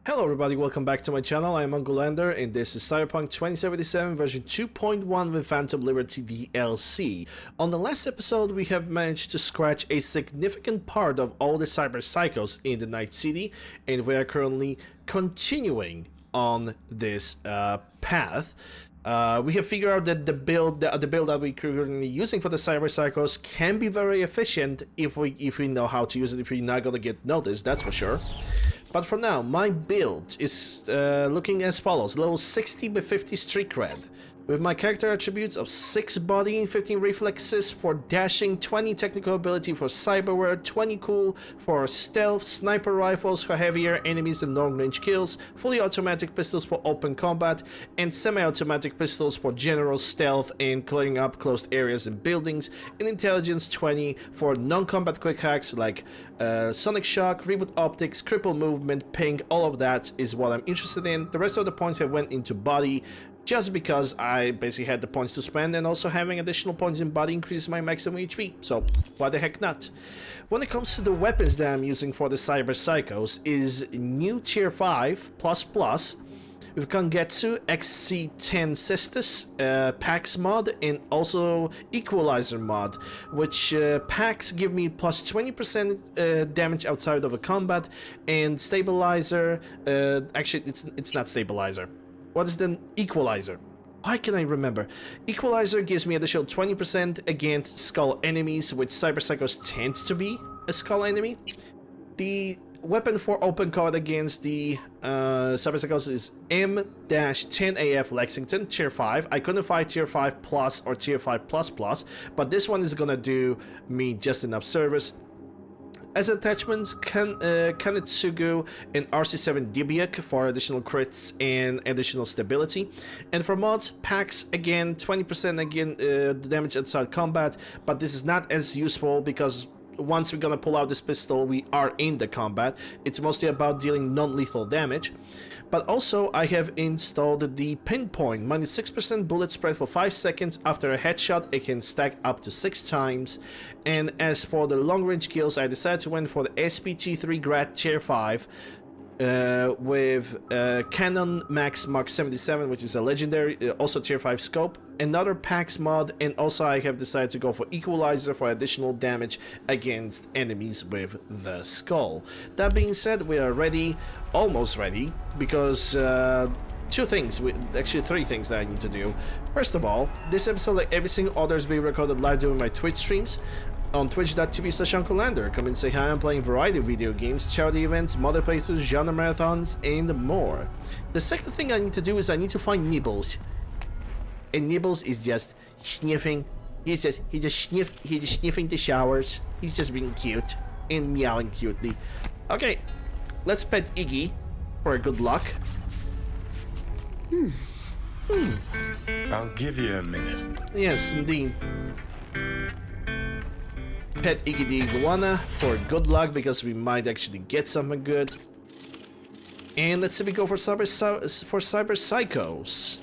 Hello everybody, welcome back to my channel. I am Ungolander and this is Cyberpunk 2077 version 2.1 with Phantom Liberty DLC. On the last episode we have managed to scratch a significant part of all the cyber psychos in the Night City, and we are currently continuing on this path. We have figured out that the build that we're currently using for the cyber psychos can be very efficient if we know how to use it, if we're not gonna get noticed, that's for sure. But for now, my build is looking as follows. Level 60 by 50 street cred. With my character attributes of 6 body, 15 reflexes for dashing, 20 technical ability for cyberware, 20 cool for stealth, sniper rifles for heavier enemies and long range kills, fully automatic pistols for open combat, and semi-automatic pistols for general stealth and clearing up closed areas and buildings, and intelligence 20 for non-combat quick hacks like sonic shock, reboot optics, cripple movement, ping. All of that is what I'm interested in. The rest of the points have went into body, just because I basically had the points to spend, and also having additional points in body increases my maximum HP, so why the heck not? When it comes to the weapons that I'm using for the Cyber Psychos is new Tier 5++, with Kangetsu, XC10 Sisters, Pax mod, and also Equalizer mod, which Pax give me plus 20% damage outside of a combat, and Stabilizer, actually it's not Stabilizer. What is the Equalizer? Why can I remember? Equalizer gives me additional 20% against skull enemies, which Cyber Psychos tends to be a skull enemy. The weapon for open combat against the Cyber Psychos is M-10AF Lexington, Tier 5. I couldn't find Tier 5 Plus or Tier 5 Plus, but this one is gonna do me just enough service. As attachments, Kanetsugu and RC7 Dibiak for additional crits and additional stability. And for mods, Pax, again, 20% again damage outside combat, but this is not as useful because once we're gonna pull out this pistol, we are in the combat. It's mostly about dealing non-lethal damage. But also, I have installed the Pinpoint, minus 6% bullet spread for 5 seconds. After a headshot, it can stack up to 6 times. And as for the long-range kills, I decided to went for the SPT3 Grad Tier 5 with Canon Max Mark 77, which is a legendary, also Tier 5 scope, another Pax mod, and also I have decided to go for Equalizer for additional damage against enemies with the skull. That being said, we are ready, almost ready, because two things, actually 3 things that I need to do. First of all, this episode, like every single other, is being recorded live during my Twitch streams on twitch.tv/Ungolander. Come and say hi. I'm playing a variety of video games, charity events, modder playthroughs, genre marathons, and more. The second thing I need to do is I need to find Nibbles. And Nibbles is just sniffing. He's just sniffing the showers. He's just being cute and meowing cutely. Okay, let's pet Iggy for a good luck. I'll give you a minute. Yes, indeed. Pet Iggy the Iguana for good luck, because we might actually get something good. And let's see if we go for Cyber Psychos.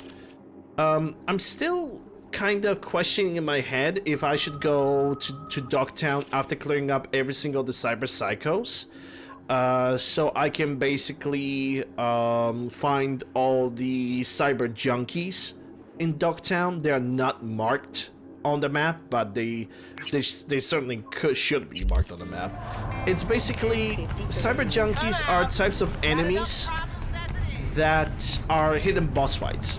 I'm still kind of questioning in my head if I should go to Dogtown after clearing up every single of the Cyber Psychos. So I can basically find all the Cyber Junkies in Dogtown. They are not marked on the map, but they certainly should be marked on the map. It's basically, Cyber Junkies are types of enemies that are hidden boss fights,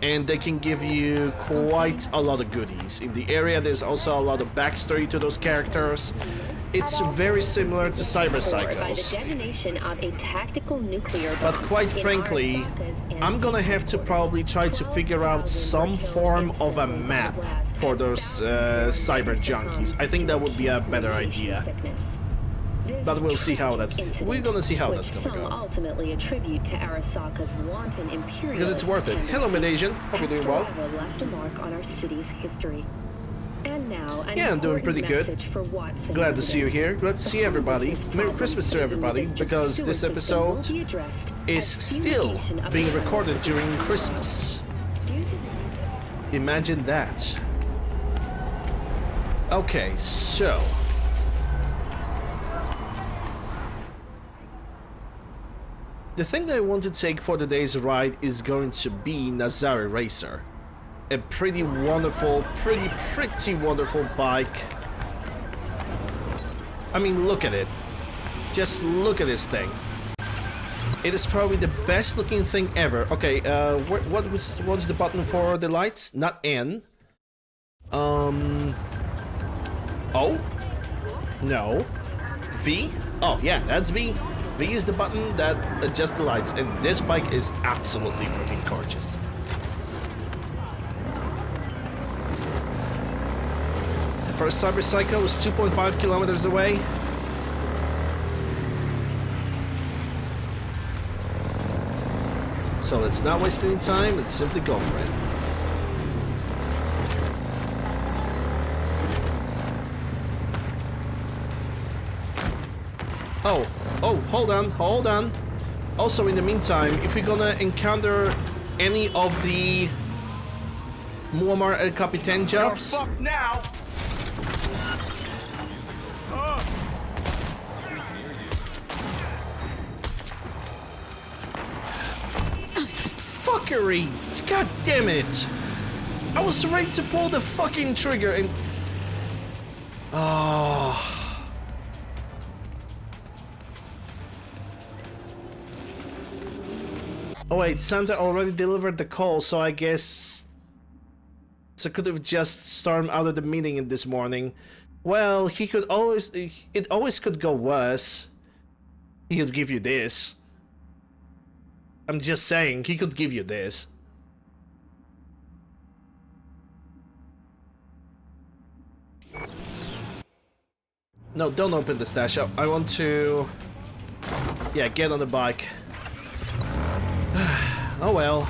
and they can give you quite a lot of goodies. In the area, there's also a lot of backstory to those characters. It's very similar to Cyber Psychos. But quite frankly, I'm gonna have to probably try to figure out some form of a map for those Cyber Junkies. I think that would be a better idea. But we'll see how we're gonna see how that's gonna go. Because it's worth it. Hello, Mid-Asian. Hope you're doing well. Yeah, I'm doing pretty good. Glad to see you here. Glad to see everybody. Merry Christmas to everybody, because this episode is still being recorded during Christmas. Imagine that. Okay, so The thing that I want to take for today's ride is going to be Nazari Racer. A pretty wonderful, pretty wonderful bike. I mean, look at it. Just look at this thing. It is probably the best looking thing ever. Okay, what's the button for the lights? Not N. O? No. V? Oh, yeah, that's V. V is the button that adjusts the lights, and this bike is absolutely freaking gorgeous. The first Cyberpunk was 2.5 kilometers away. So let's not waste any time, let's simply go for it. Oh, hold on. Also, in the meantime, if we're gonna encounter any of the Muammar El Capitan jobs... You're fucked now! Fuckery! God damn it! I was ready to pull the fucking trigger and... Oh... Oh wait, Santa already delivered the call, so I guess... So could have just stormed out of the meeting this morning. Well, he could always... It always could go worse. He could give you this. I'm just saying, he could give you this. No, don't open the stash up. I want to... Yeah, get on the bike. Oh well.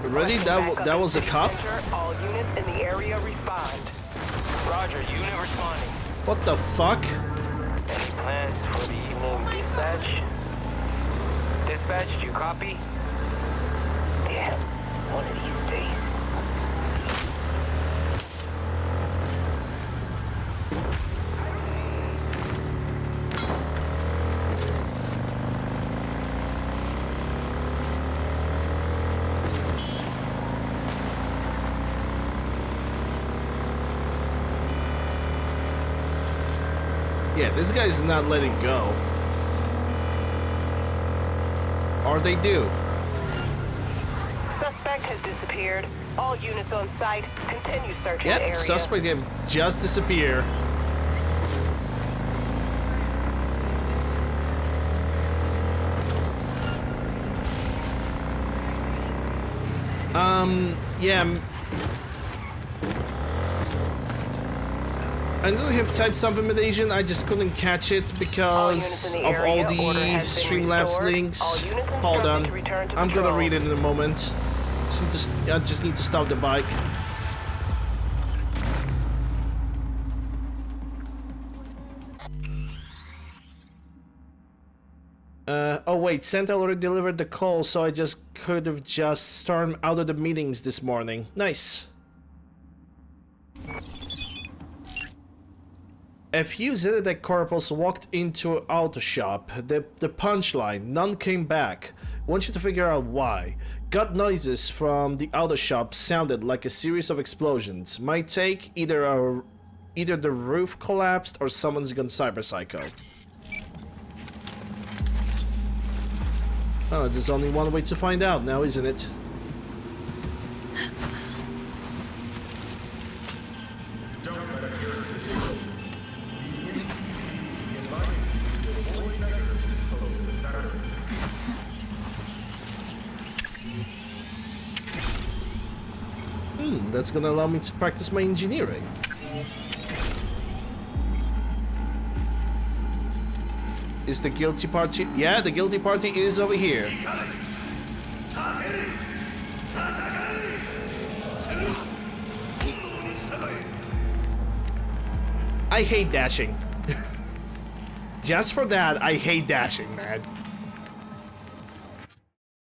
Really? That was a cop? All units in the area respond. Roger, unit responding. What the fuck? Any plans for the evening dispatch? Dispatch, did you copy? Damn, one of these days. Yeah, this guy's not letting go. Or they do. Suspect has disappeared. All units on site, continue searching the area. Yep, suspect have just disappeared. Yeah. I know we have typed something with Asian, I just couldn't catch it because of all the Streamlabs links. Hold on, I'm gonna read it in a moment. I just need to stop the bike. Oh wait, Santa already delivered the call, so I just could have just stormed out of the meetings this morning. Nice. A few Zenitech corporals walked into an auto shop. The punchline, none came back. Want you to figure out why. Got noises from the auto shop sounded like a series of explosions. My take, either the roof collapsed or someone's gone cyber psycho. Oh, there's only one way to find out now, isn't it? That's gonna allow me to practice my engineering. Is the guilty party? Yeah, the guilty party is over here. I hate dashing. Just for that, I hate dashing, man.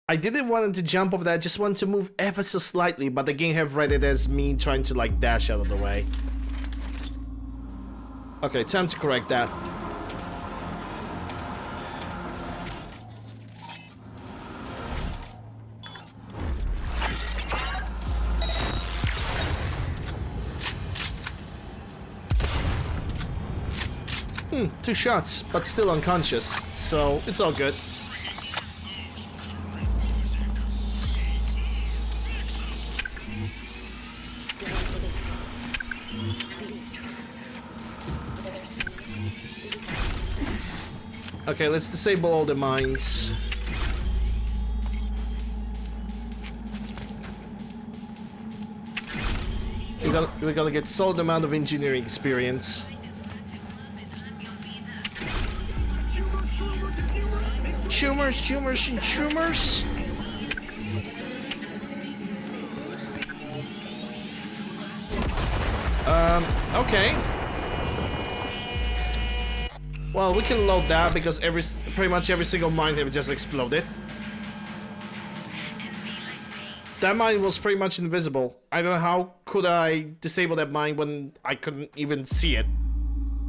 I didn't want to jump off that, just wanted to move ever so slightly, but the game have read it as me trying to like dash out of the way. Okay, time to correct that. Two shots, but still unconscious, so it's all good. Okay, let's disable all the mines. We gotta get solid amount of engineering experience. Tumors, and tumors. Okay. Well, we can load that because pretty much every single mine have just exploded. That mine was pretty much invisible. I don't know how could I disable that mine when I couldn't even see it.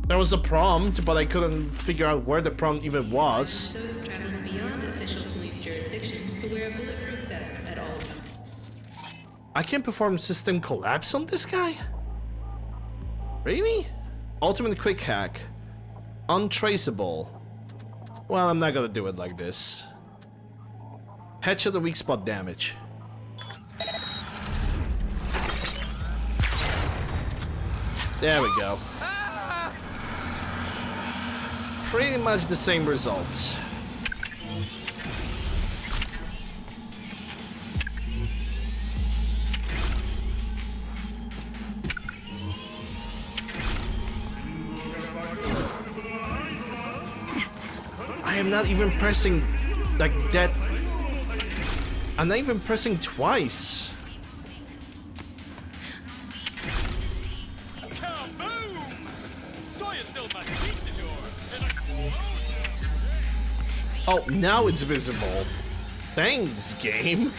There was a prompt, but I couldn't figure out where the prompt even was. Those traveling beyond official police jurisdiction to wear a bulletproof vest at all times. I can perform system collapse on this guy? Really? Ultimate quick hack. Untraceable. Well, I'm not gonna do it like this. Headshot the weak spot damage. There we go. Pretty much the same results. I am not even pressing like that. I'm not even pressing twice. Oh, now it's visible. Thanks, game.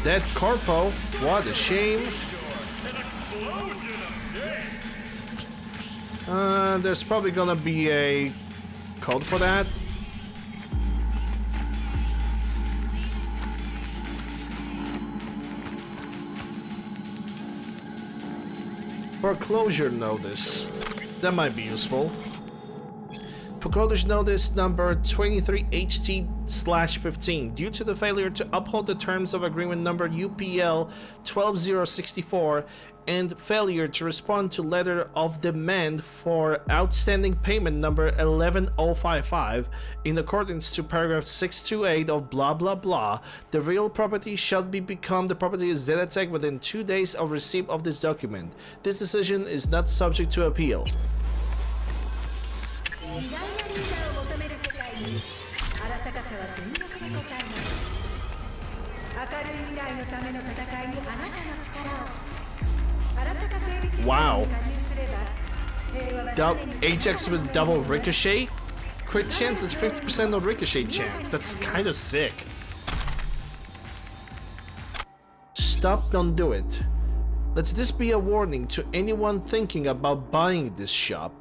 Dead corpo, what a shame. There's probably gonna be a code for that. Foreclosure notice. That might be useful. Foreclosure notice number 23HT/15. Due to the failure to uphold the terms of agreement number UPL 12064 and failure to respond to letter of demand for outstanding payment number 11055 in accordance to paragraph 628 of blah blah blah, the real property shall become the property of Zetatech within 2 days of receipt of this document. This decision is not subject to appeal. Wow. Ajax with double ricochet? Crit chance, that's 50% of ricochet chance. That's kind of sick. Stop, don't do it. Let this be a warning to anyone thinking about buying this shop.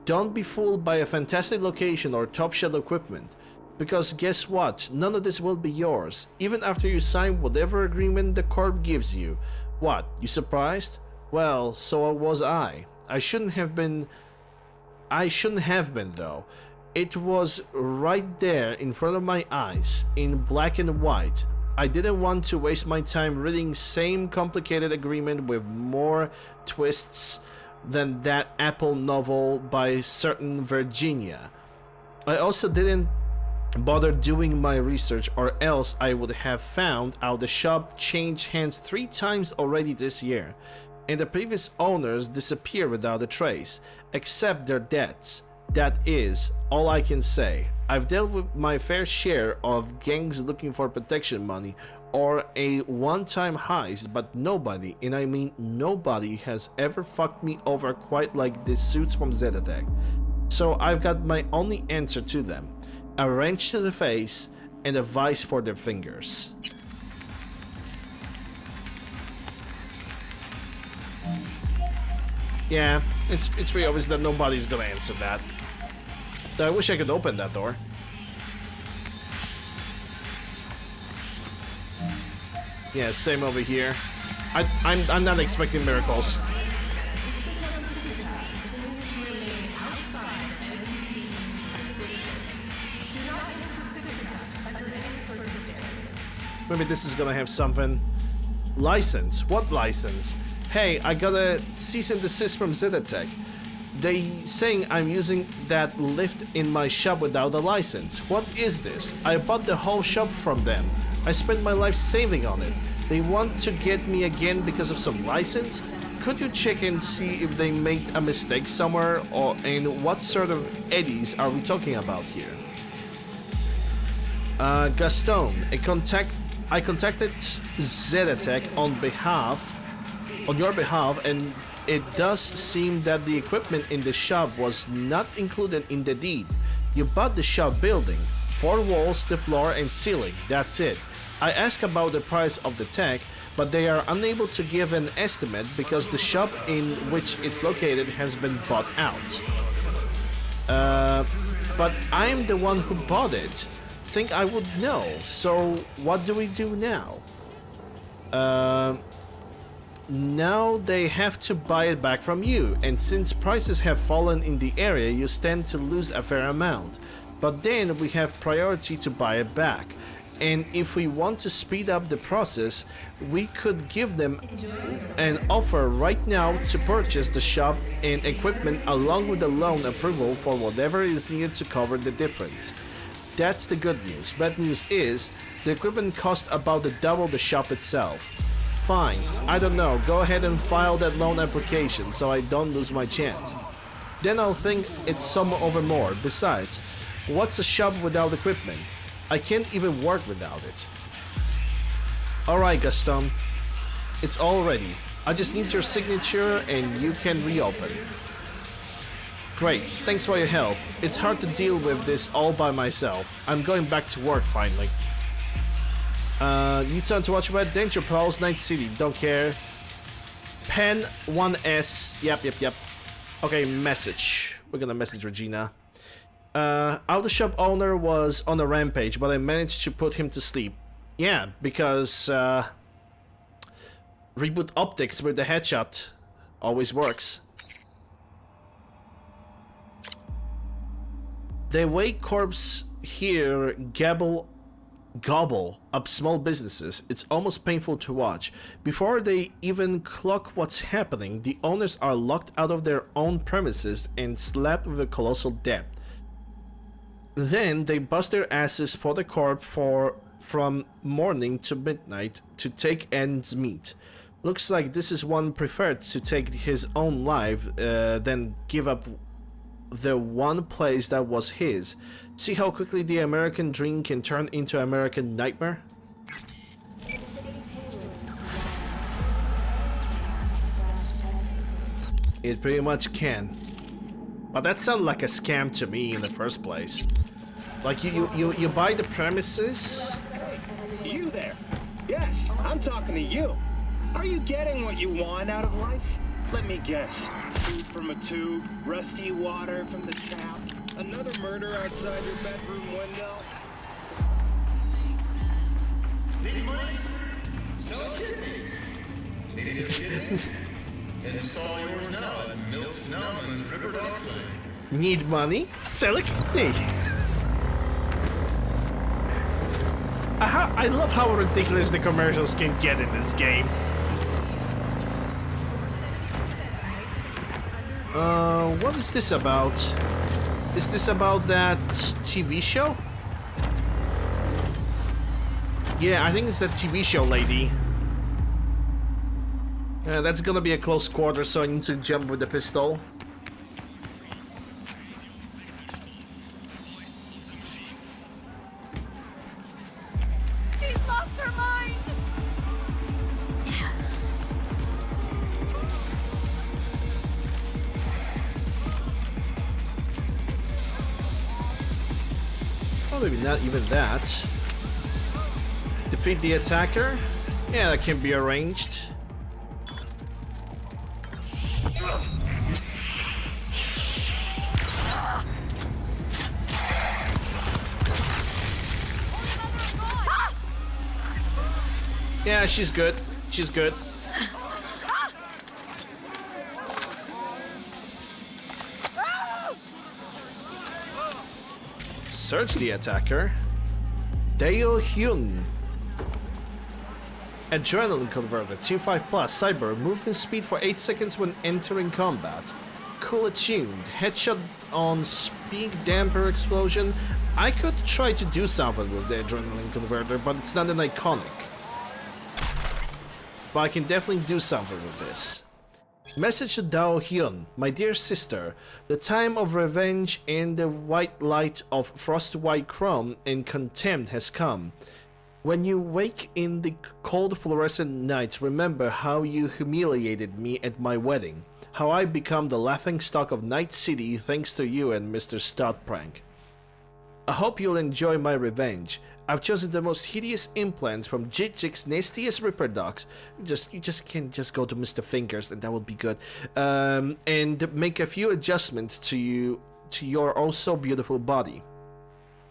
Don't be fooled by a fantastic location or top shelf equipment. Because guess what? None of this will be yours, even after you sign whatever agreement the corp gives you. What, you surprised? Well, so was I. I shouldn't have been though. It was right there in front of my eyes, in black and white. I didn't want to waste my time reading same complicated agreement with more twists than that Apple novel by certain Virginia. I also didn't bother doing my research, or else I would have found out the shop changed hands 3 times already this year, and the previous owners disappeared without a trace, except their deaths. That is all I can say. I've dealt with my fair share of gangs looking for protection money or a one-time heist, but nobody, and I mean nobody, has ever fucked me over quite like these suits from Zetatech. So I've got my only answer to them: a wrench to the face and a vice for their fingers. Yeah, it's pretty obvious that nobody's gonna answer that. I wish I could open that door. Yeah, same over here. I'm not expecting miracles. Maybe this is gonna have something. License? What license? Hey, I got a cease and desist from Zetatech. They saying I'm using that lift in my shop without a license. What is this? I bought the whole shop from them. I spent my life saving on it. They want to get me again because of some license? Could you check and see if they made a mistake somewhere, or and what sort of eddies are we talking about here? Gaston, I contacted Zetatech on your behalf, and it does seem that the equipment in the shop was not included in the deed. You bought the shop building, 4 walls, the floor and ceiling, that's it. I asked about the price of the tech, but they are unable to give an estimate because the shop in which it's located has been bought out. But I'm the one who bought it. Think I would know, so what do we do now? Now they have to buy it back from you, and since prices have fallen in the area, you stand to lose a fair amount. But then we have priority to buy it back, and if we want to speed up the process, we could give them an offer right now to purchase the shop and equipment along with the loan approval for whatever is needed to cover the difference. That's the good news. Bad news is the equipment costs about double the shop itself. Fine, I don't know, go ahead and file that loan application so I don't lose my chance. Then I'll think it's some over more. Besides, what's a shop without equipment? I can't even work without it. Alright, Gaston, it's all ready. I just need your signature and you can reopen. Great, thanks for your help. It's hard to deal with this all by myself. I'm going back to work finally. Need something to watch about? Danger Pulse, Night City, don't care. Pen 1S, yep. Okay, message. We're gonna message Regina. Auto shop owner was on a rampage, but I managed to put him to sleep. Yeah, because reboot optics with the headshot always works. The way corps here gobble up small businesses, it's almost painful to watch. Before they even clock what's happening, the owners are locked out of their own premises and slapped with a colossal debt. Then they bust their asses for the corp from morning to midnight to take ends meet. Looks like this is one preferred to take his own life than give up the one place that was his. See how quickly the American dream can turn into American nightmare? It pretty much can. But that sounded like a scam to me in the first place. Like you buy the premises. You there? Yes, I'm talking to you. Are you getting what you want out of life? Let me guess. Food from a tube, rusty water from the tap, another murder outside your bedroom window. Need money? Sell a kidney. Need a new kidney? Install yours now at Milt Nauman's River Dog Clinic. Need money? Sell a kidney. I love how ridiculous the commercials can get in this game. What is this about? Is this about that TV show? Yeah, I think it's that TV show lady. That's gonna be a close quarter, so I need to jump with the pistol. She's lost her mind! Well, maybe not even that. Defeat the attacker? Yeah, that can be arranged. Yeah, she's good. She's good. Search the attacker. Deo Hyun. Adrenaline converter 2.5 plus cyber movement speed for 8 seconds when entering combat. Cool attuned headshot on speed damper explosion. I could try to do something with the adrenaline converter, but it's not an iconic. But I can definitely do something with this. Message to Dao Hyun, my dear sister. The time of revenge in the white light of frost white chrome and contempt has come. When you wake in the cold fluorescent nights, remember how you humiliated me at my wedding. How I become the laughingstock of Night City thanks to you and Mr. Stoutprank. I hope you'll enjoy my revenge. I've chosen the most hideous implants from Jijik's nastiest Ripper dogs. You just can just go to Mr. Fingers and that would be good. And make a few adjustments to your oh so beautiful body.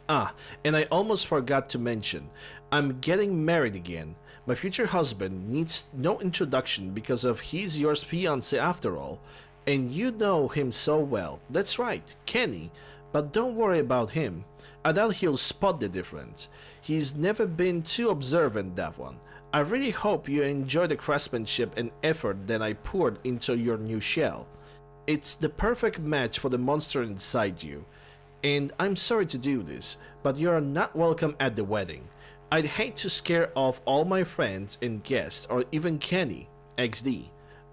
Ah, and I almost forgot to mention, I'm getting married again. My future husband needs no introduction because of he's your fiancé after all. And you know him so well. That's right, Kenny. But don't worry about him. I doubt he'll spot the difference. He's never been too observant, that one. I really hope you enjoy the craftsmanship and effort that I poured into your new shell. It's the perfect match for the monster inside you. And I'm sorry to do this, but you're not welcome at the wedding. I'd hate to scare off all my friends and guests, or even Kenny, XD.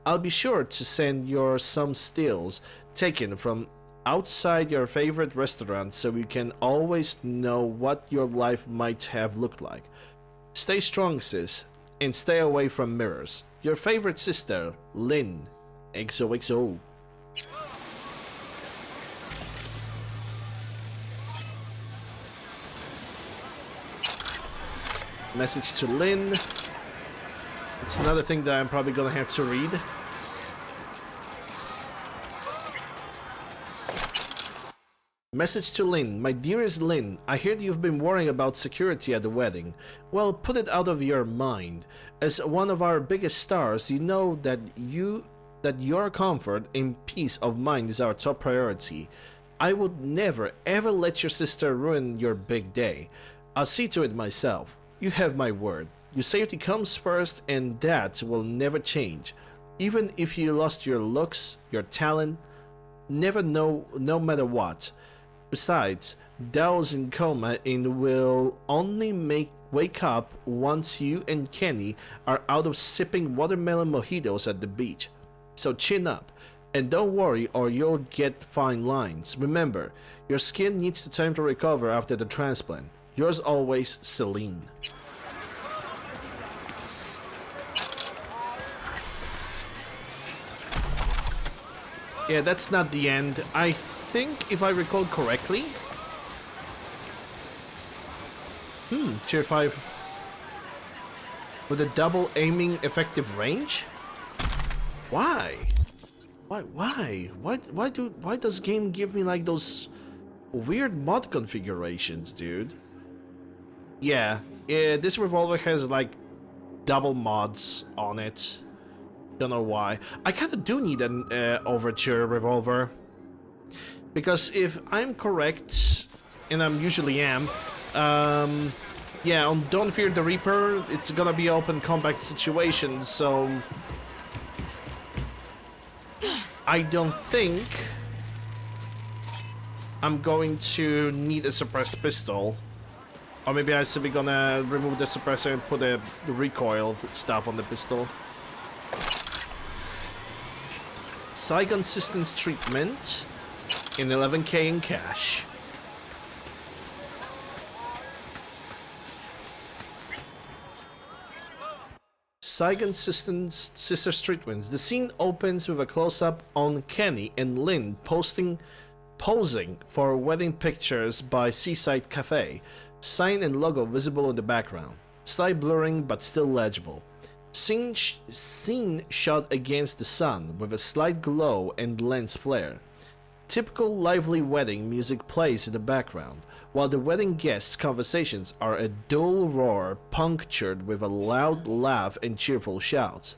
I'll be sure to send you some stills taken from outside your favorite restaurant so you can always know what your life might have looked like. Stay strong, sis, and stay away from mirrors. Your favorite sister, Lynn. XOXO. Message to Lynn. It's another thing that I'm probably gonna have to read. Message to Lynn. My dearest Lynn, I heard you've been worrying about security at the wedding. Well, put it out of your mind. As one of our biggest stars, you know that your comfort and peace of mind is our top priority. I would never ever let your sister ruin your big day. I'll see to it myself. You have my word. Your safety comes first, and that will never change. Even if you lost your looks, your talent, never know, no matter what. Besides, Dao's in coma and will only wake up once you and Kenny are out of sipping watermelon mojitos at the beach. So chin up, and don't worry or you'll get fine lines. Remember, your skin needs the time to recover after the transplant. Yours always, Celine. Yeah, that's not the end. I think, if I recall correctly... Tier 5... with a double aiming effective range? Why? Why does game give me like those weird mod configurations, dude? Yeah, this revolver has like double mods on it. Don't know why. I kinda do need an Overture revolver. Because if I'm correct, and I usually am, yeah, on Don't Fear the Reaper, it's gonna be open combat situations, so... I don't think I'm going to need a suppressed pistol. Or maybe I simply gonna remove the suppressor and put the recoil stuff on the pistol. Saigon Systems treatment in 11K in cash. Saigon Sisters treatments. The scene opens with a close-up on Kenny and Lynn posing for wedding pictures by Seaside Cafe. Sign and logo visible in the background. Slight blurring but still legible. Scene shot against the sun with a slight glow and lens flare. Typical lively wedding music plays in the background, while the wedding guests' conversations are a dull roar punctured with a loud laugh and cheerful shouts.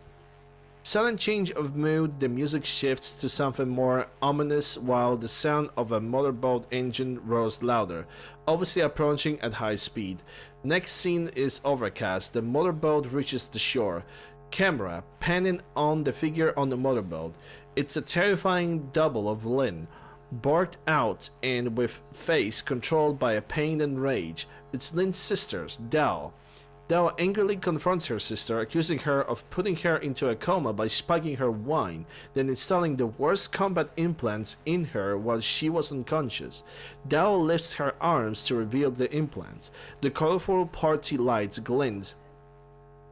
Sudden change of mood, the music shifts to something more ominous while the sound of a motorboat engine roars louder, obviously approaching at high speed. Next scene is overcast, the motorboat reaches the shore. Camera panning on the figure on the motorboat. It's a terrifying double of Lynn, barked out and with face controlled by a pain and rage. It's Lynn's sister, Dao. Dao angrily confronts her sister, accusing her of putting her into a coma by spiking her wine, then installing the worst combat implants in her while she was unconscious. Dao lifts her arms to reveal the implants. The colorful party lights glint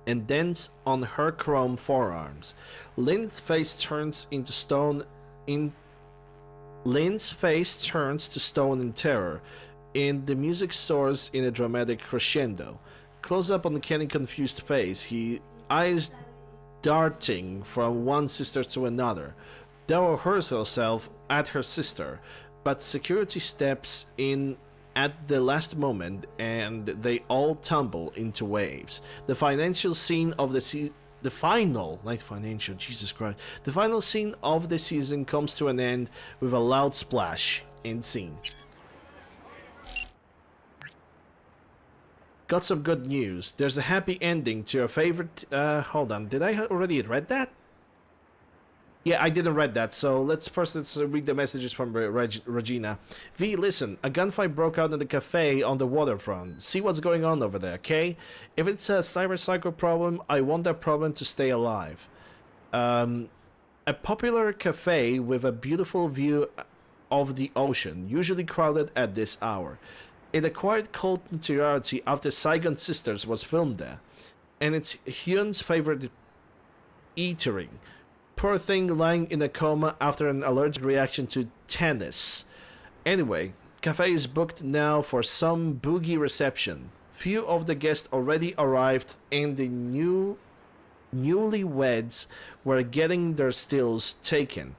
and dance on her chrome forearms. Lynn's face turns to stone in terror, and the music soars in a dramatic crescendo. Close up on Kenny's confused face, his eyes darting from one sister to another. Dao hurls herself at her sister, but security steps in at the last moment and they all tumble into waves. The financial scene of the final scene of the season comes to an end with a loud splash in scene. Got some good news. There's a happy ending to your favorite... hold on, did I already read that? Yeah, I didn't read that, so let's read the messages from Regina. V, listen, a gunfight broke out in the cafe on the waterfront. See what's going on over there, okay? If it's a cyber problem, I want that problem to stay alive. A popular cafe with a beautiful view of the ocean, usually crowded at this hour. It acquired cult notoriety after Saigon Sisters was filmed there, and it's Hyun's favorite eatery. Poor thing lying in a coma after an allergic reaction to tennis. Anyway, cafe is booked now for some boogie reception. Few of the guests already arrived and the newlyweds were getting their stills taken.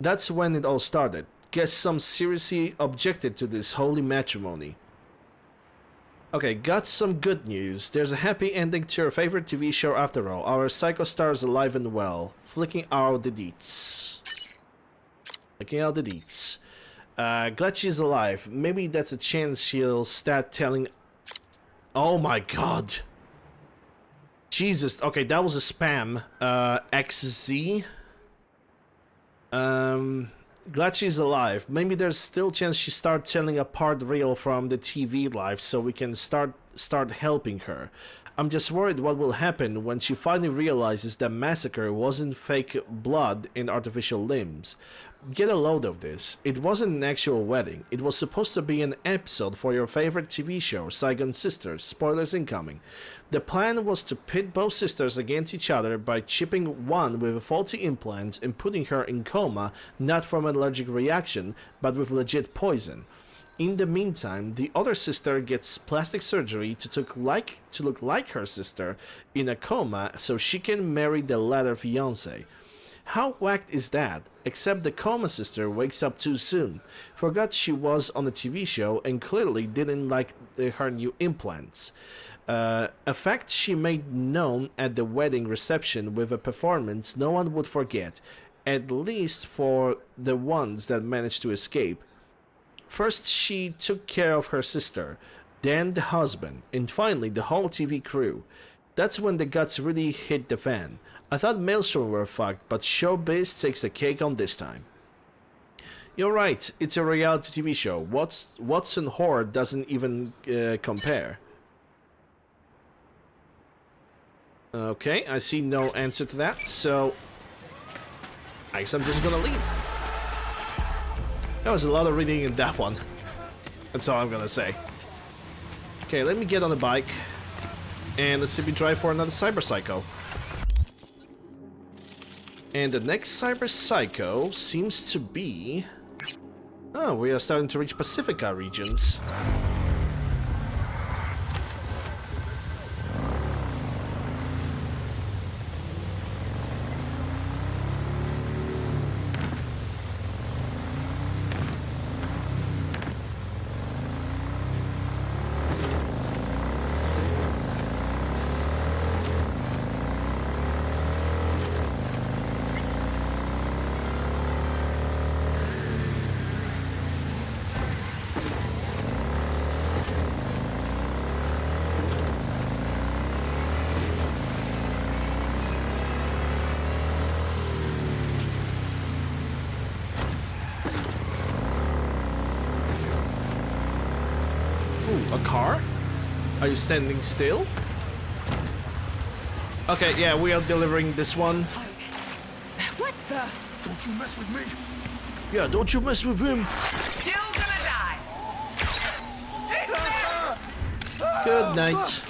That's when it all started. Guess some seriously objected to this holy matrimony. Okay, got some good news. There's a happy ending to your favorite TV show after all. Our psycho star is alive and well. Flicking out the deets. Glad she's alive. Maybe that's a chance she'll start telling... Oh my god. Jesus. Okay, that was a spam. XZ. Glad she's alive. Maybe there's still a chance she starts telling a part real from the TV life so we can start helping her. I'm just worried what will happen when she finally realizes that massacre wasn't fake blood and artificial limbs. Get a load of this. It wasn't an actual wedding. It was supposed to be an episode for your favorite TV show, Saigon Sisters. Spoilers incoming. The plan was to pit both sisters against each other by chipping one with faulty implants and putting her in coma, not from an allergic reaction, but with legit poison. In the meantime, the other sister gets plastic surgery to look like her sister in a coma so she can marry the latter fiancé. How whacked is that? Except the coma sister wakes up too soon, forgot she was on a TV show and clearly didn't like her new implants. A fact she made known at the wedding reception with a performance no one would forget, at least for the ones that managed to escape. First she took care of her sister, then the husband, and finally the whole TV crew. That's when the guts really hit the fan. I thought Maelstrom were fucked, but Showbiz takes the cake on this time. You're right, it's a reality TV show. Watson Horror doesn't even compare. Okay, I see no answer to that, so I guess I'm just gonna leave. There was a lot of reading in that one. That's all I'm gonna say. Okay, let me get on the bike, and let's see if we drive for another Cyber Psycho. And the next Cyber Psycho seems to be... Oh, we are starting to reach Pacifica regions. A car? Are you standing still? Okay, yeah, we are delivering this one. What the? Don't you mess with me. Yeah, don't you mess with him. Still gonna die. Good night.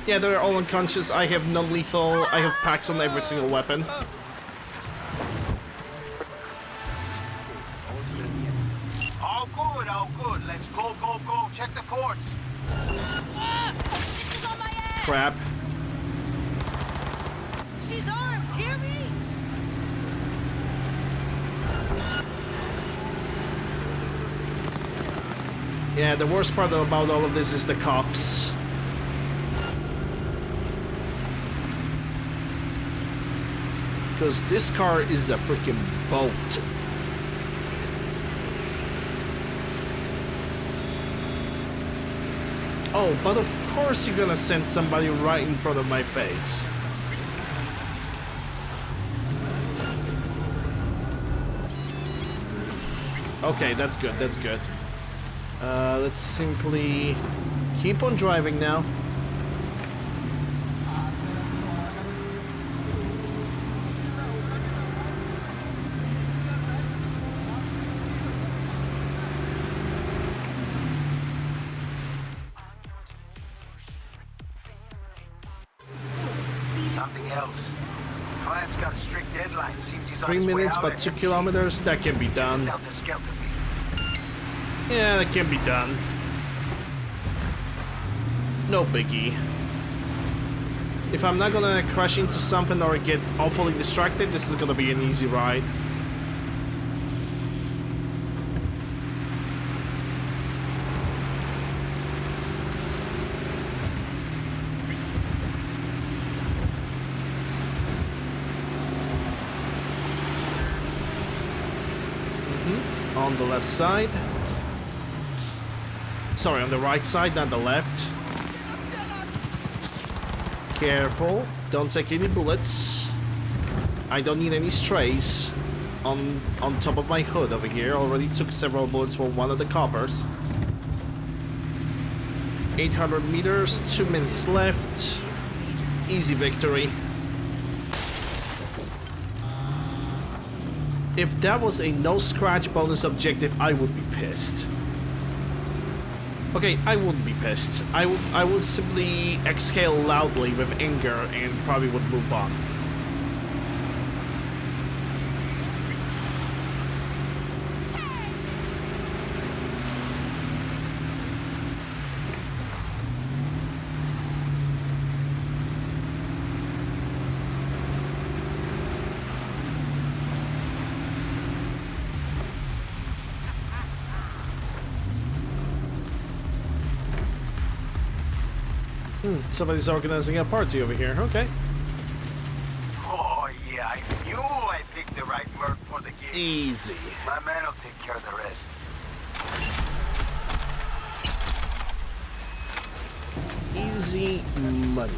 Yeah, they're all unconscious. I have non-lethal. I have packs on every single weapon. All good, all good. Let's go, go, go. Check the courts. She's on my ass! Crap. She's armed! Hear me? Yeah, the worst part about all of this is the cops. Because this car is a freaking boat. Oh, but of course you're gonna send somebody right in front of my face. Okay, that's good, that's good. Let's simply keep on driving now. Something else. Client's got a strict deadline. Seems he's on 3 his way minutes, out but at 2 NC. kilometers, that can be done. Delta Skelter me. Yeah, that can be done. No biggie. If I'm not gonna crash into something or get awfully distracted, this is gonna be an easy ride. On the left side. Sorry, on the right side, not the left. Careful, don't take any bullets. I don't need any strays on top of my hood over here. Already took several bullets from one of the coppers. 800 meters, 2 minutes left. Easy victory. If that was a no-scratch bonus objective, I would be pissed. Okay, I wouldn't be pissed. I would simply exhale loudly with anger and probably would move on. Somebody's organizing a party over here. Okay. Oh, yeah, I knew I picked the right word for the gig. Easy. My man will take care of the rest. Easy money.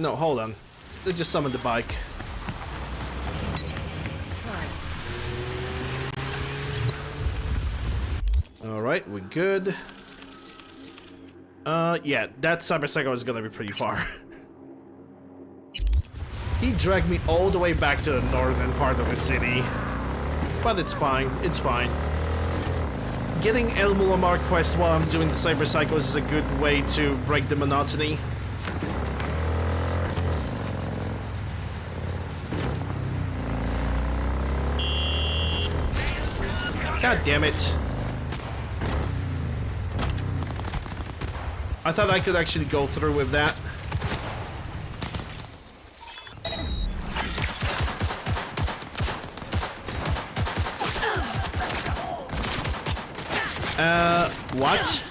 No, hold on. They just summoned the bike. Alright, we're good. Yeah, that Cyberpunk is gonna be pretty far. He dragged me all the way back to the northern part of the city. But it's fine, it's fine. Getting El Mulamar quest while I'm doing the Cyberpsychos is a good way to break the monotony. God damn it. I thought I could actually go through with that. What?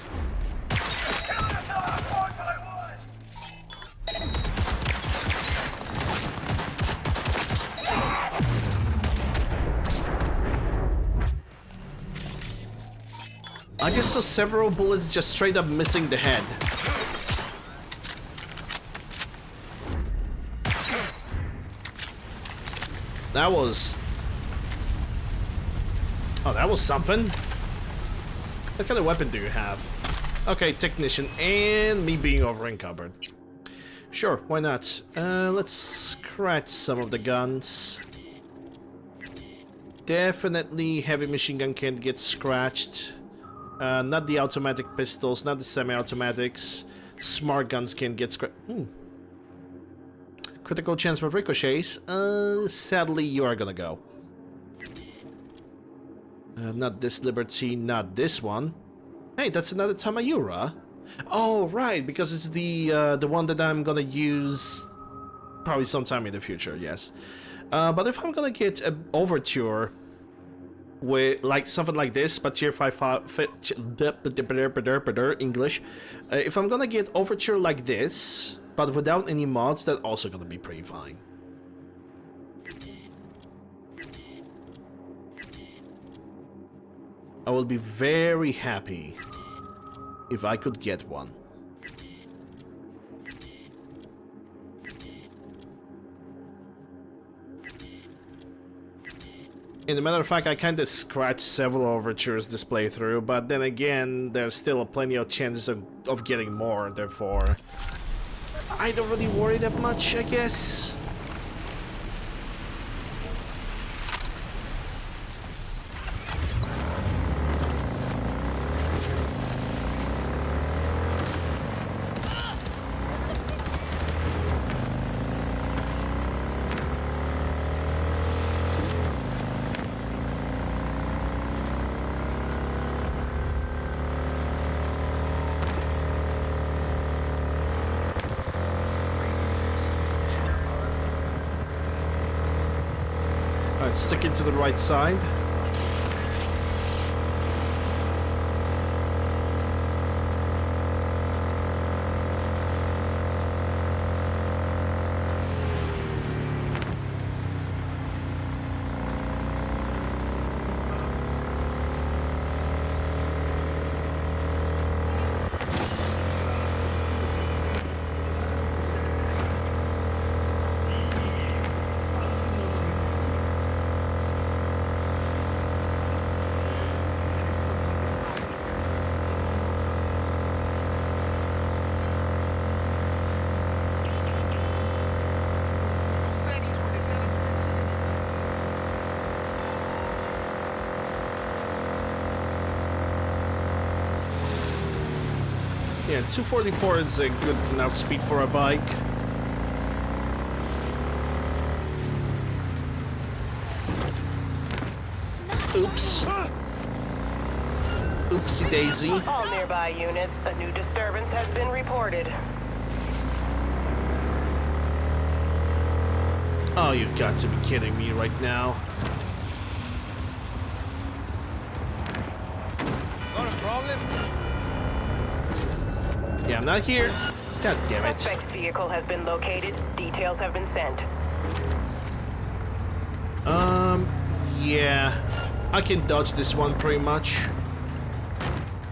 I just saw several bullets just straight up missing the head. That was... Oh, that was something. What kind of weapon do you have? Okay, technician, and me being over encumbered. Sure, why not? Let's scratch some of the guns. Definitely heavy machine gun can't get scratched. Not the automatic pistols, not the semi-automatics. Smart guns can't get scratched. Critical chance for ricochets. Sadly, you are gonna go. Not this Liberty, not this one. Hey, that's another Tamayura. Oh, right, because it's the one that I'm gonna use probably sometime in the future, yes. But if I'm gonna get an Overture with like something like this, but tier 5 English. If I'm gonna get Overture like this, but without any mods, that's also gonna be pretty fine. I will be very happy if I could get one. In a matter of fact, I kind of scratched several overtures this playthrough, but then again, there's still plenty of chances of getting more, therefore I don't really worry that much, I guess. Stick it to the right side. Yeah, 244 is a good enough speed for a bike. Oops. Oopsie daisy. All nearby units, a new disturbance has been reported. Oh, you got to be kidding me right now. Got a problem? Yeah, I'm not here. God damn it. Suspect's vehicle has been located. Details have been sent. Yeah. I can dodge this one pretty much.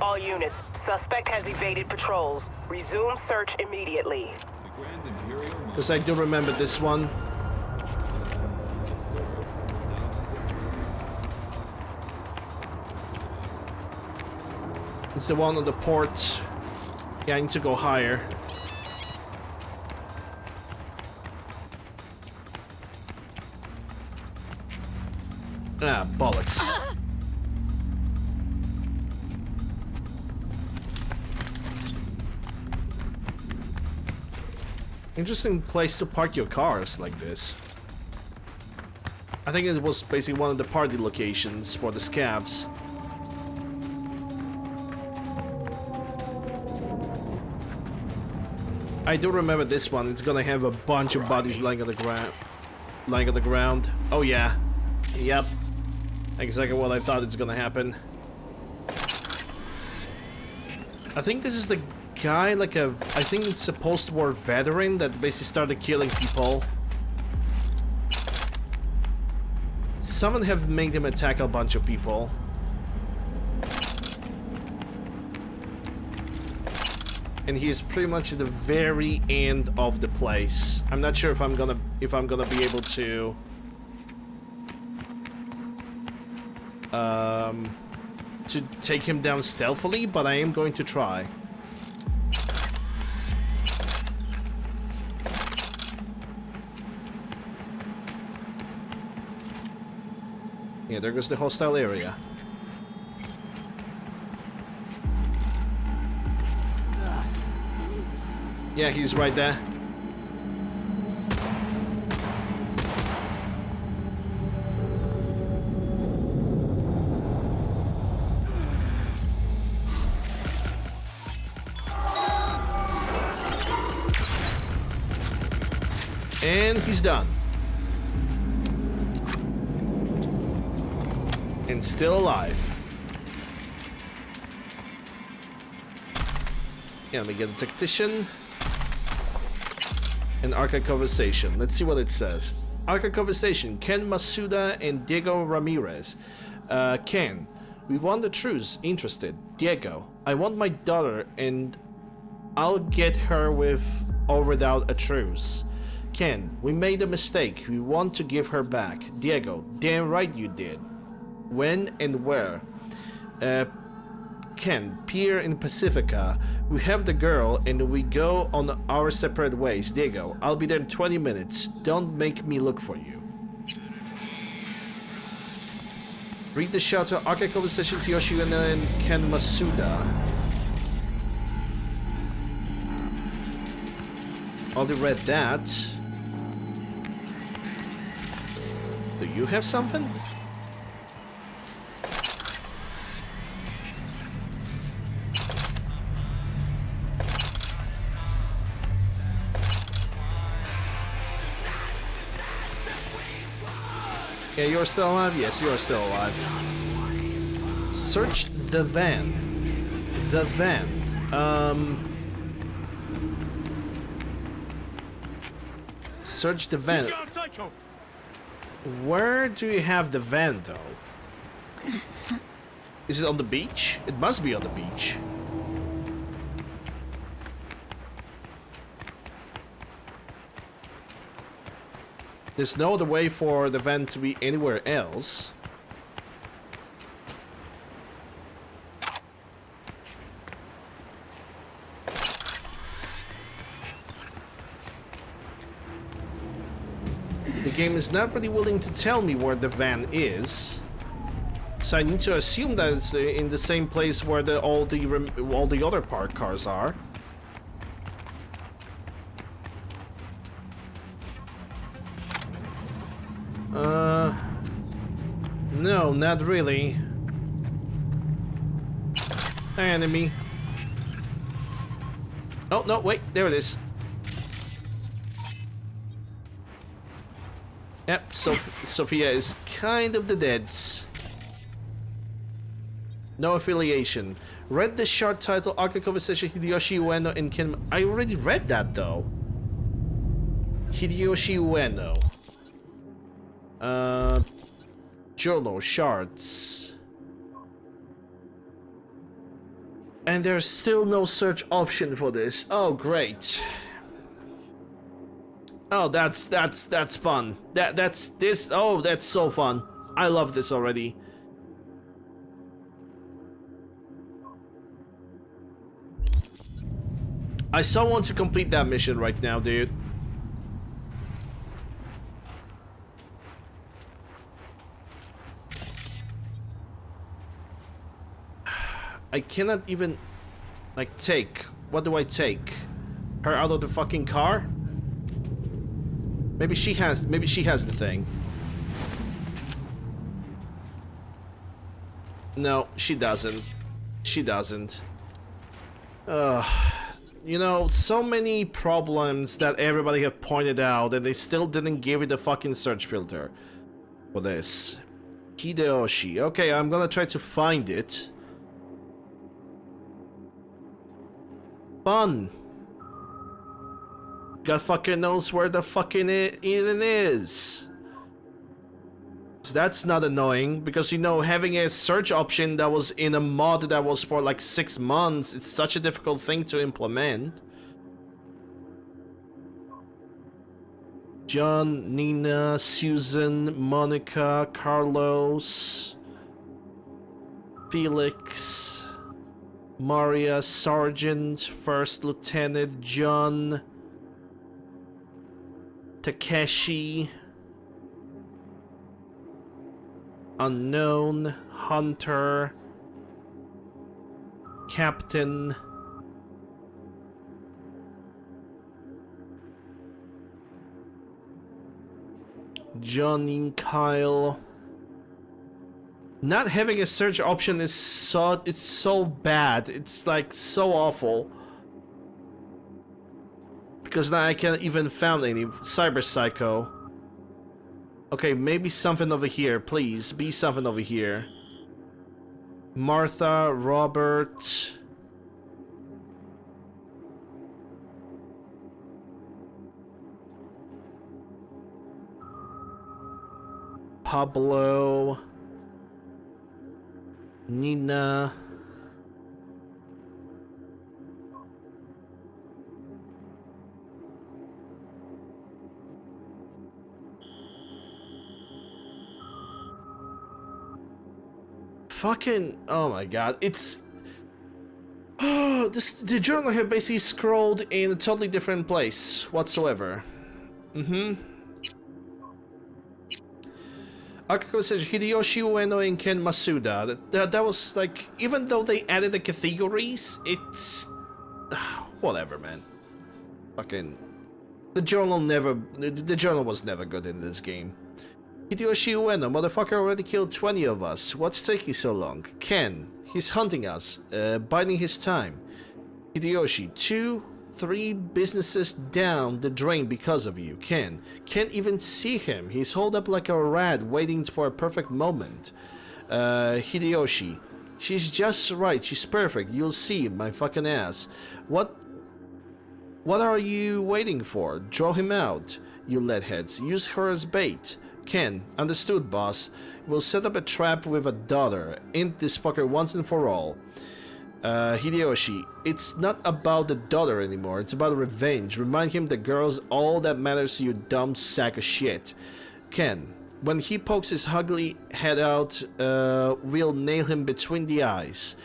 All units, suspect has evaded patrols. Resume search immediately. Because I do remember this one. It's the one on the port. Yeah, I need to go higher. Ah, bollocks. Interesting place to park your cars like this. I think it was basically one of the party locations for the scabs. I do remember this one. It's gonna have a bunch of bodies lying on the ground. Oh yeah. Yep. Exactly what I thought it's gonna happen. I think this is the guy, like I think it's a post-war veteran that basically started killing people. Someone have made him attack a bunch of people. And he is pretty much at the very end of the place. I'm not sure if I'm gonna be able to take him down stealthily, but I am going to try. Yeah, there goes the hostile area. Yeah, he's right there. And he's done. And still alive. Yeah, let me get a tactician. An archive conversation. Let's see what it says. Archive conversation. Ken Masuda and Diego Ramirez. Ken, we want the truce. Interested. Diego, I want my daughter and I'll get her with or without a truce. Ken, we made a mistake. We want to give her back. Diego, damn right you did. When and where? Ken, pier in Pacifica. We have the girl and we go on our separate ways. Diego, I'll be there in 20 minutes. Don't make me look for you. Read the shelter. Archive conversation. Kiyoshi and Ken Masuda. Already read that. Do you have something? Yeah, you're still alive? Yes, you're still alive. Search the van. The van. Search the van. Where do you have the van, though? Is it on the beach? It must be on the beach. There's no other way for the van to be anywhere else. The game is not really willing to tell me where the van is, so I need to assume that it's in the same place where all the other parked cars are. No, not really. Enemy. Oh, no, wait, there it is. Yep, Sophia is kind of the deads. No affiliation. Read the short title, Archive Conversation, Hideyoshi Ueno and Ken... I already read that, though. Hideyoshi Ueno. Journal shards. And there's still no search option for this. Oh, great. Oh, that's fun. That's this. Oh, that's so fun. I love this already. I so want to complete that mission right now, dude. I cannot even, like, take. What do I take? Her out of the fucking car? Maybe she has the thing. No, she doesn't. She doesn't. You know, so many problems that everybody have pointed out, and they still didn't give it a fucking search filter for this. Hideyoshi. Okay, I'm gonna try to find it. Fun. God fucking knows where the fucking it even is. So that's not annoying, because, you know, having a search option that was in a mod that was for like 6 months, it's such a difficult thing to implement. John, Nina, Susan, Monica, Carlos, Felix, Maria, Sergeant, First Lieutenant, John, Takeshi, Unknown, Hunter, Captain, Johnny, Kyle. Not having a search option is so bad. It's like so awful. Because now I can't even find any. Cyber Psycho. Okay, maybe something over here, please. Be something over here. Martha, Robert. Pablo. Nina. Fucking, oh my god, it's the journal have basically scrolled in a totally different place whatsoever. Akako says Hideyoshi Ueno and Ken Masuda. That was like, even though they added the categories, it's whatever, man. Fucking the journal was never good in this game. Hideyoshi Ueno, motherfucker already killed 20 of us. What's taking so long? Ken, he's hunting us, biding his time. Hideyoshi, 2, 3 businesses down the drain because of you. Ken, can't even see him. He's holed up like a rat waiting for a perfect moment. Hideyoshi, she's just right. She's perfect. You'll see, my fucking ass. What are you waiting for? Draw him out, you leadheads. Use her as bait. Ken, understood, boss. We'll set up a trap with a daughter. End this fucker once and for all. Hideyoshi, it's not about the daughter anymore. It's about revenge. Remind him the girl's all that matters to you, dumb sack of shit. Ken, when he pokes his ugly head out, we'll nail him between the eyes.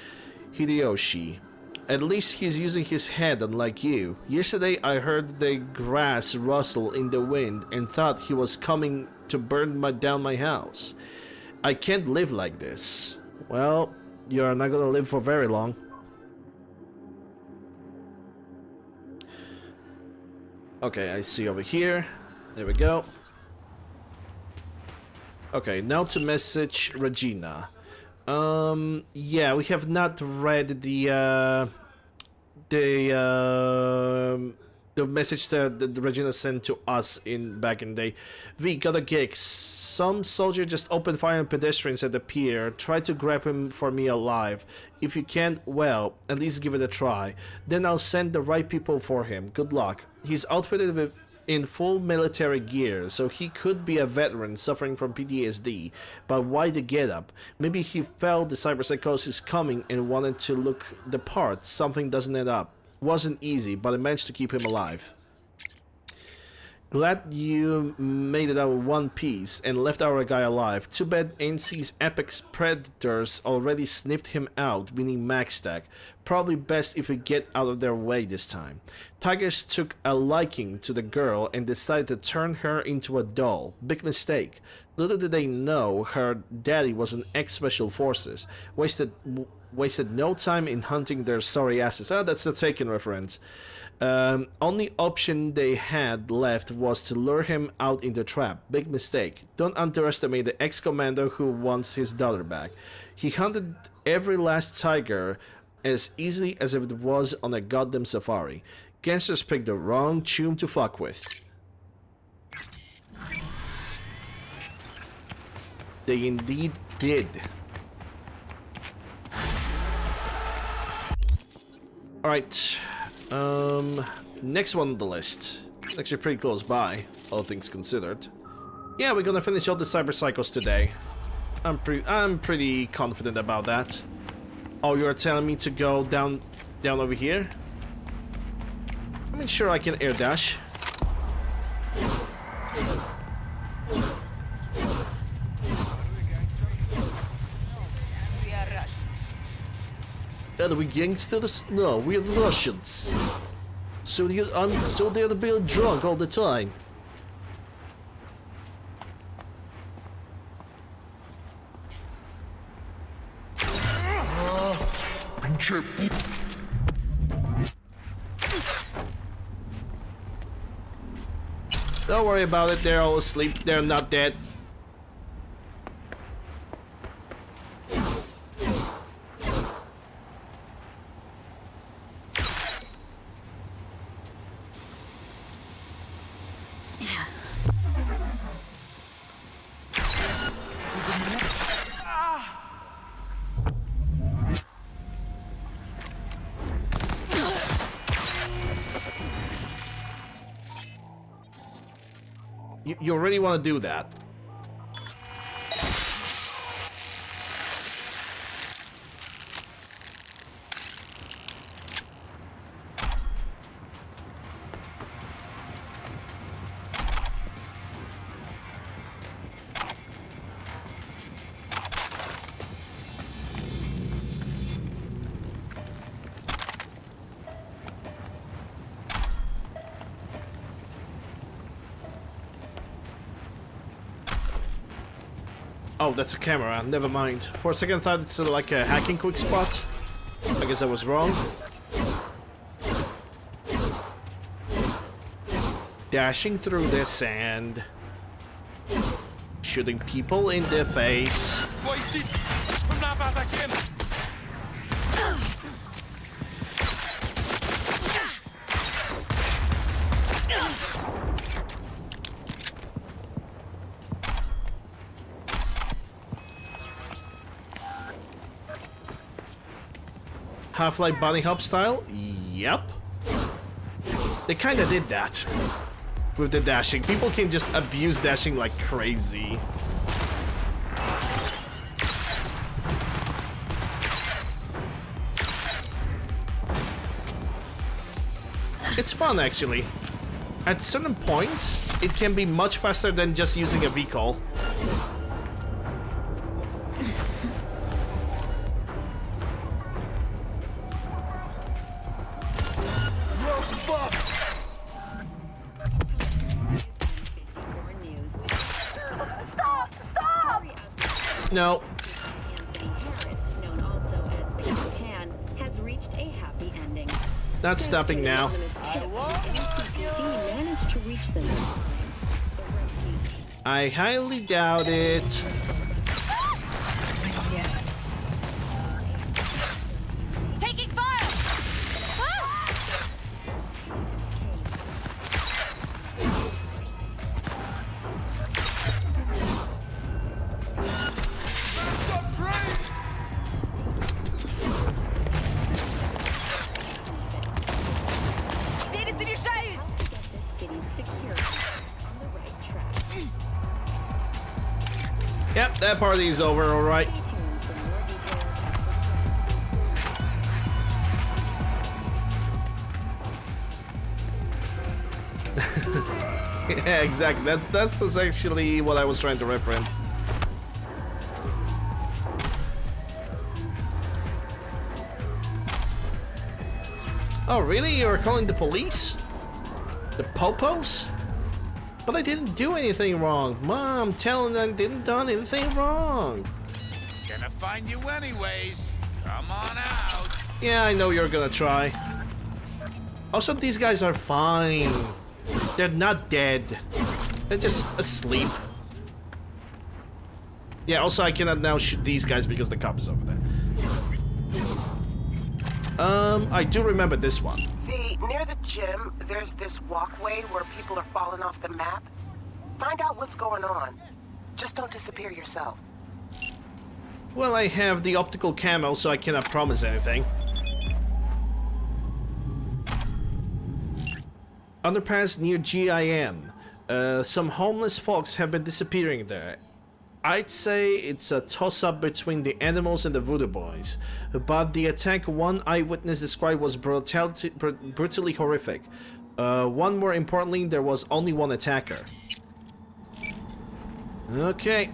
Hideyoshi, at least he's using his head, unlike you. Yesterday I heard the grass rustle in the wind and thought he was coming to burn down my house. I can't live like this. Well, you're not gonna live for very long. Okay, I see over here. There we go. Okay, now to message Regina. Yeah, we have not read the message that Regina sent to us back in the day. V, got a gig. Some soldier just opened fire on pedestrians at the pier. Try to grab him for me alive. If you can't, well, at least give it a try. Then I'll send the right people for him. Good luck. He's outfitted in full military gear, so he could be a veteran suffering from PTSD. But why the getup? Maybe he felt the cyberpsychosis coming and wanted to look the part. Something doesn't add up. Wasn't easy, but I managed to keep him alive. Glad you made it out in one piece and left our guy alive. Too bad NC's apex predators already sniffed him out, meaning max stack. Probably best if we get out of their way this time. Tigers took a liking to the girl and decided to turn her into a doll. Big mistake. Little did they know her daddy was an ex-special forces. Wasted no time in hunting their sorry asses. Ah, that's the Taken reference. Only option they had left was to lure him out in the trap. Big mistake. Don't underestimate the ex-commando who wants his daughter back. He hunted every last tiger as easily as if it was on a goddamn safari. Gangsters picked the wrong tune to fuck with. They indeed did. Alright. Next one on the list. It's actually pretty close by, all things considered. Yeah, we're gonna finish all the Cyber Cycles today. I'm pretty confident about that. Oh, you're telling me to go down over here? I mean, sure, I can air dash. Are we gangsters? No, we're Russians. So I'm so they're to be drunk all the time. Don't worry about it, they're all asleep, they're not dead. You really want to do that? Oh, that's a camera. Never mind. For a second, I thought it's like a hacking quick spot. I guess I was wrong. Dashing through the sand. Shooting people in the face. Half-Life bunny hop style? Yep. They kinda did that with the dashing. People can just abuse dashing like crazy. It's fun actually. At certain points, it can be much faster than just using a vehicle. No. Not stopping now. I highly doubt it. Taking fire! Перезаряжаюсь! Yep, that party's over, alright. Yeah, exactly. That's actually what I was trying to reference. Oh, really? You're calling the police? The popos? But I didn't do anything wrong. Mom, telling them I didn't done anything wrong. Gonna find you anyways. Come on out. Yeah, I know you're gonna try. Also, these guys are fine. They're not dead. They're just asleep. Yeah, also I cannot now shoot these guys because the cop is over there. I do remember this one. Near the gym, there's this walkway where people are falling off the map. Find out what's going on. Just don't disappear yourself. Well, I have the optical camo, so I cannot promise anything. Underpass near GIM. Some homeless folks have been disappearing there. I'd say it's a toss-up between the animals and the voodoo boys, but the attack one eyewitness described was brutally horrific. One more importantly, there was only one attacker. Okay.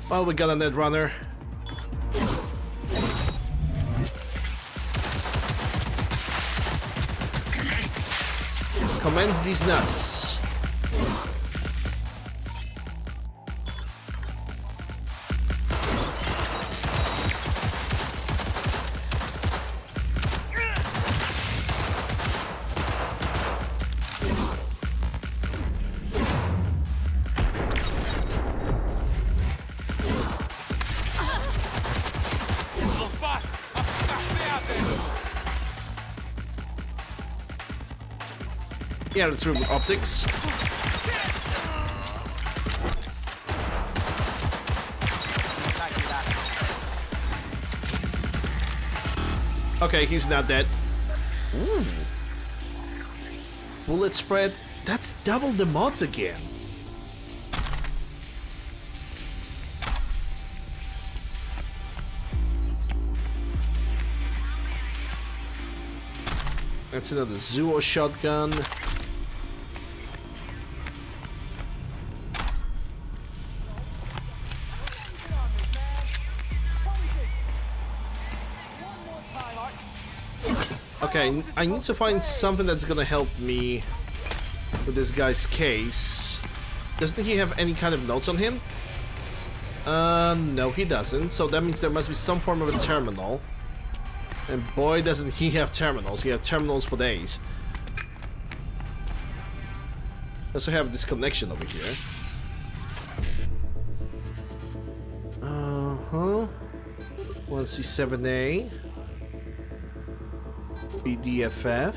Well, we got a net runner. Commence these nuts. Yeah, let's remove optics. Okay, he's not dead. Ooh. Bullet spread. That's double the mods again. That's another Zuo shotgun. Okay, I need to find something that's gonna help me with this guy's case. Doesn't he have any kind of notes on him? No, he doesn't. So that means there must be some form of a terminal. And boy, doesn't he have terminals. He has terminals for days. I also have this connection over here. Uh-huh. 1C7A. BDFF.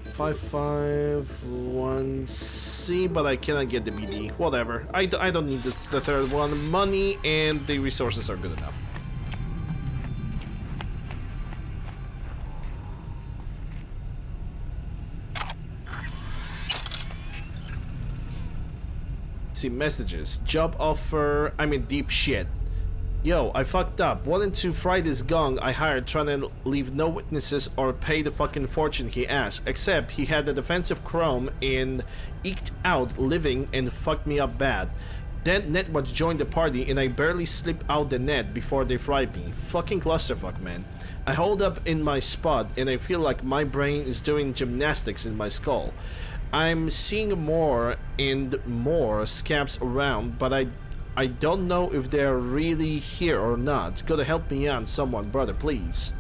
551C, but I cannot get the BD. Whatever. I don't need the third one. Money and the resources are good enough. See messages. Job offer. I'm in deep shit. Yo, I fucked up. Wanted to fry this gong I hired, trying to leave no witnesses or pay the fucking fortune he asked. Except he had the defensive chrome and eked out living and fucked me up bad. Then Netwatch joined the party and I barely slipped out the net before they fried me. Fucking clusterfuck, man. I hold up in my spot and I feel like my brain is doing gymnastics in my skull. I'm seeing more and more scabs around, but I don't know if they're really here or not. Gotta help me out, someone, brother, please.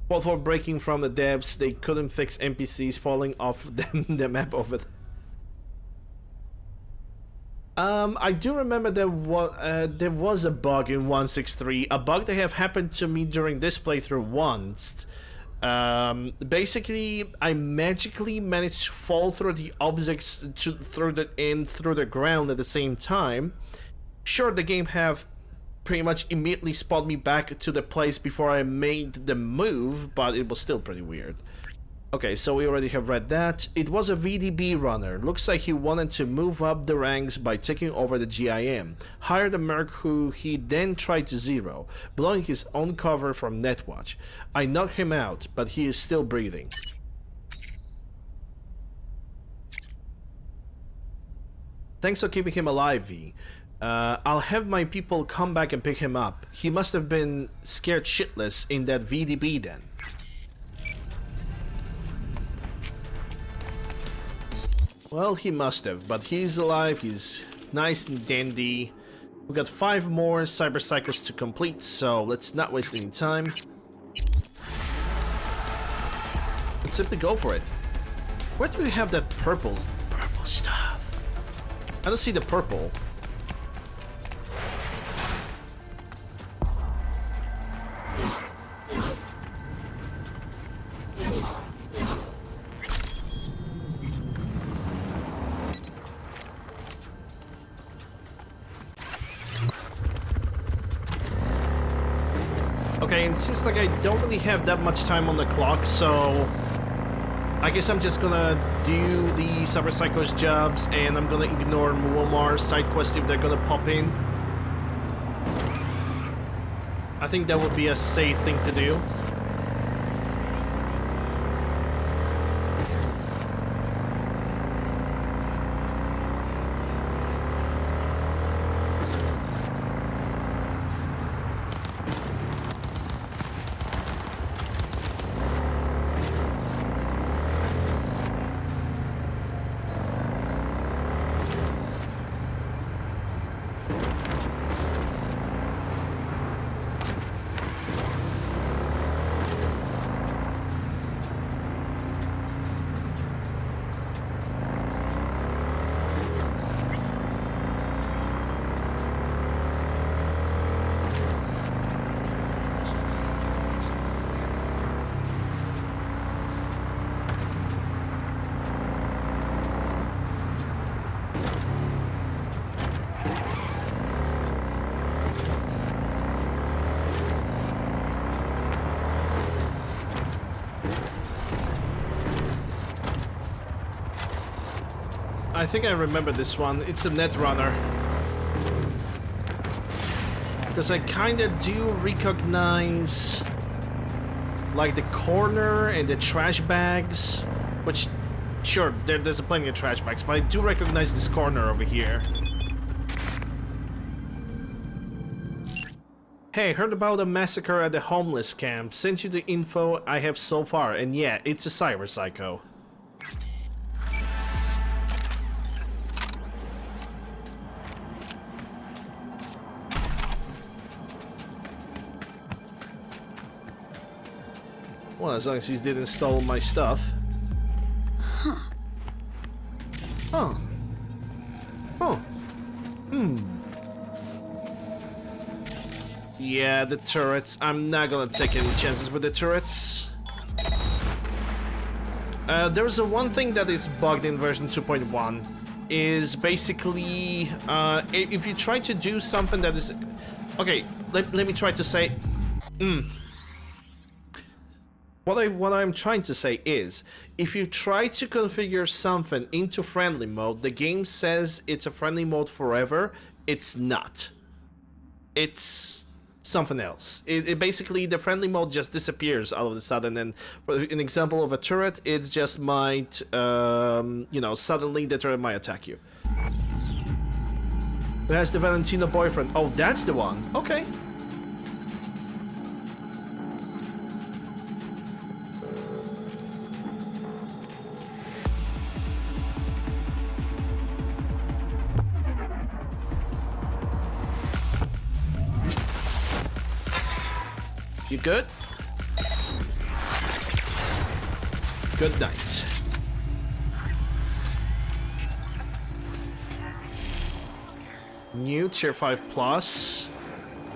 Both for breaking from the devs, they couldn't fix NPCs falling off the map over there. I do remember there was a bug in 1.6.3, a bug that have happened to me during this playthrough once. Basically, I magically managed to fall through the objects through the ground at the same time. Sure, the game have pretty much immediately spawned me back to the place before I made the move, but it was still pretty weird. Okay, so we already have read that. It was a VDB runner. Looks like he wanted to move up the ranks by taking over the GIM. Hired a merc who he then tried to zero, blowing his own cover from Netwatch. I knocked him out, but he is still breathing. Thanks for keeping him alive, V. I'll have my people come back and pick him up. He must have been scared shitless in that VDB then. Well, he must have, but he's alive, he's nice and dandy. We've got 5 more cyber cycles to complete, so let's not waste any time. Let's simply go for it. Where do we have that purple stuff? I don't see the purple. Okay, it seems like I don't really have that much time on the clock, so I guess I'm just gonna do the Cyber Psycho's jobs and I'm gonna ignore Muammar's side quests if they're gonna pop in. I think that would be a safe thing to do. I think I remember this one. It's a Netrunner. Because I kinda do recognize like the corner and the trash bags, which sure, there's plenty of trash bags, but I do recognize this corner over here. Hey, heard about a massacre at the homeless camp. Sent you the info I have so far, and yeah, it's a cyber psycho. Well, as long as he didn't steal my stuff. Huh. Huh. Huh. Yeah, the turrets. I'm not gonna take any chances with the turrets. There's one thing that is bugged in version 2.1 is basically if you try to do something that is... Okay, let me try to say... What I'm trying to say is, if you try to configure something into friendly mode, the game says it's a friendly mode forever. It's not. It's something else. It basically, the friendly mode just disappears all of a sudden, and for an example of a turret, it just might, you know, suddenly the turret might attack you. Who has the Valentino boyfriend? Oh, that's the one. Okay. You good? Good night. New tier 5 plus.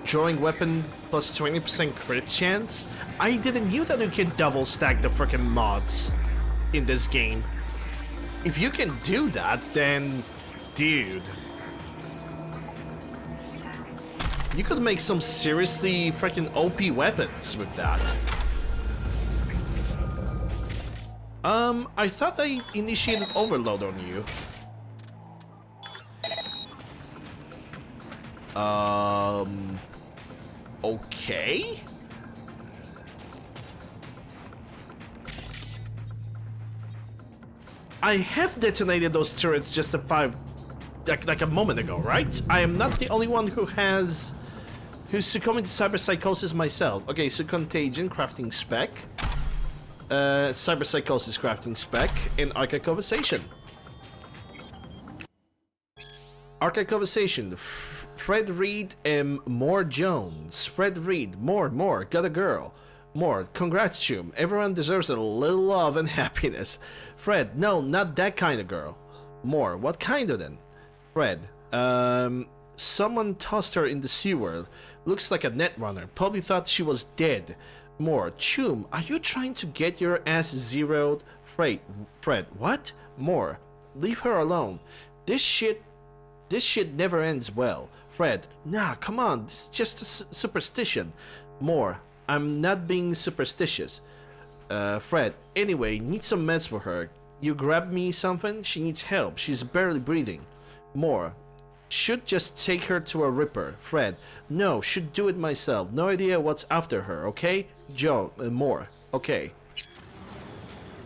Drawing weapon plus 20% crit chance. I didn't knew that you can double stack the freaking mods in this game. If you can do that, then, dude, you could make some seriously freaking OP weapons with that. I thought I initiated overload on you. Okay. I have detonated those turrets just like a moment ago, right? I am not the only one who's succumbing to cyberpsychosis myself. Okay, so contagion, crafting spec, cyberpsychosis crafting spec, and archive conversation. Archive conversation. Fred Reed and Moore Jones. Fred Reed, more, got a girl. More, congrats, Chum. Everyone deserves a little love and happiness. Fred, no, not that kind of girl. More, what kind of then? Fred, someone tossed her in the SeaWorld. Looks like a netrunner. Probably thought she was dead. More, Chum, are you trying to get your ass zeroed? Fred, what? More, leave her alone. This shit never ends well. Fred, nah, come on, this is just a superstition. More, I'm not being superstitious. Fred, anyway, need some meds for her. You grab me something? She needs help. She's barely breathing. More, should just take her to a Ripper. Fred, no, should do it myself. No idea what's after her, okay? Joe, more, okay.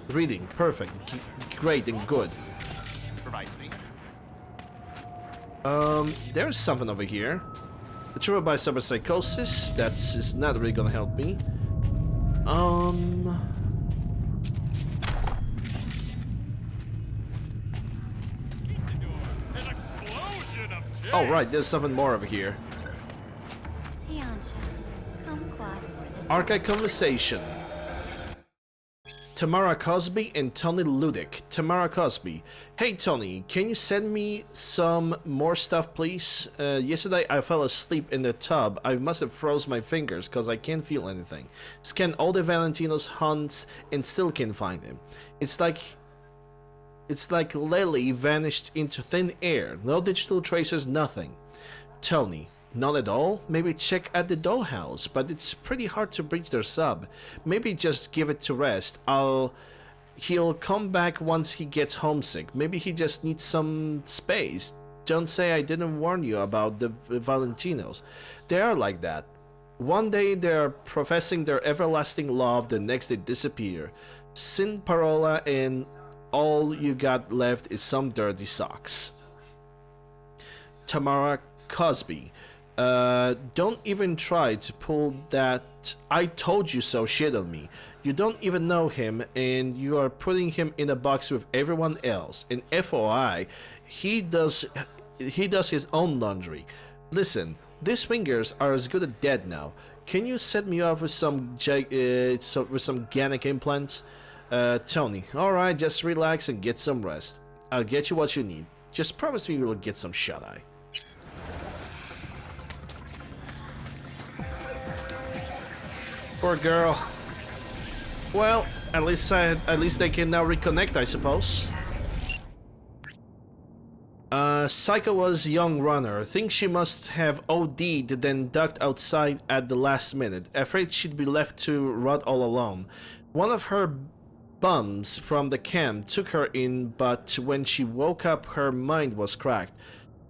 Reading, perfect, great and good. There's something over here. The triggered by cyberpsychosis. That's not really gonna help me. Oh right, there's something more over here. Archive conversation. Tamara Cosby and Tony Ludick. Tamara Cosby. Hey Tony, can you send me some more stuff please? Yesterday I fell asleep in the tub. I must have froze my fingers cause I can't feel anything. Scan all the Valentino's hunts and still can't find him. It's like Lily vanished into thin air. No digital traces, nothing. Tony. Not at all? Maybe check at the dollhouse, but it's pretty hard to breach their sub. Maybe just give it to rest. He'll come back once he gets homesick. Maybe he just needs some space. Don't say I didn't warn you about the Valentinos. They are like that. One day they are professing their everlasting love, the next they disappear. Sin parola and all you got left is some dirty socks. Tamara Cosby. Don't even try to pull that I told you so shit on me. You don't even know him and you are putting him in a box with everyone else. And FOI, he does his own laundry. Listen, these fingers are as good as dead now. Can you set me up with some Ganic implants? Tony, alright, just relax and get some rest. I'll get you what you need. Just promise me you'll get some shut-eye. Poor girl. Well, at least they can now reconnect, I suppose. Psycho was young runner. Think she must have OD'd, then ducked outside at the last minute. Afraid she'd be left to rot all alone. One of her bums from the camp took her in, but when she woke up, her mind was cracked.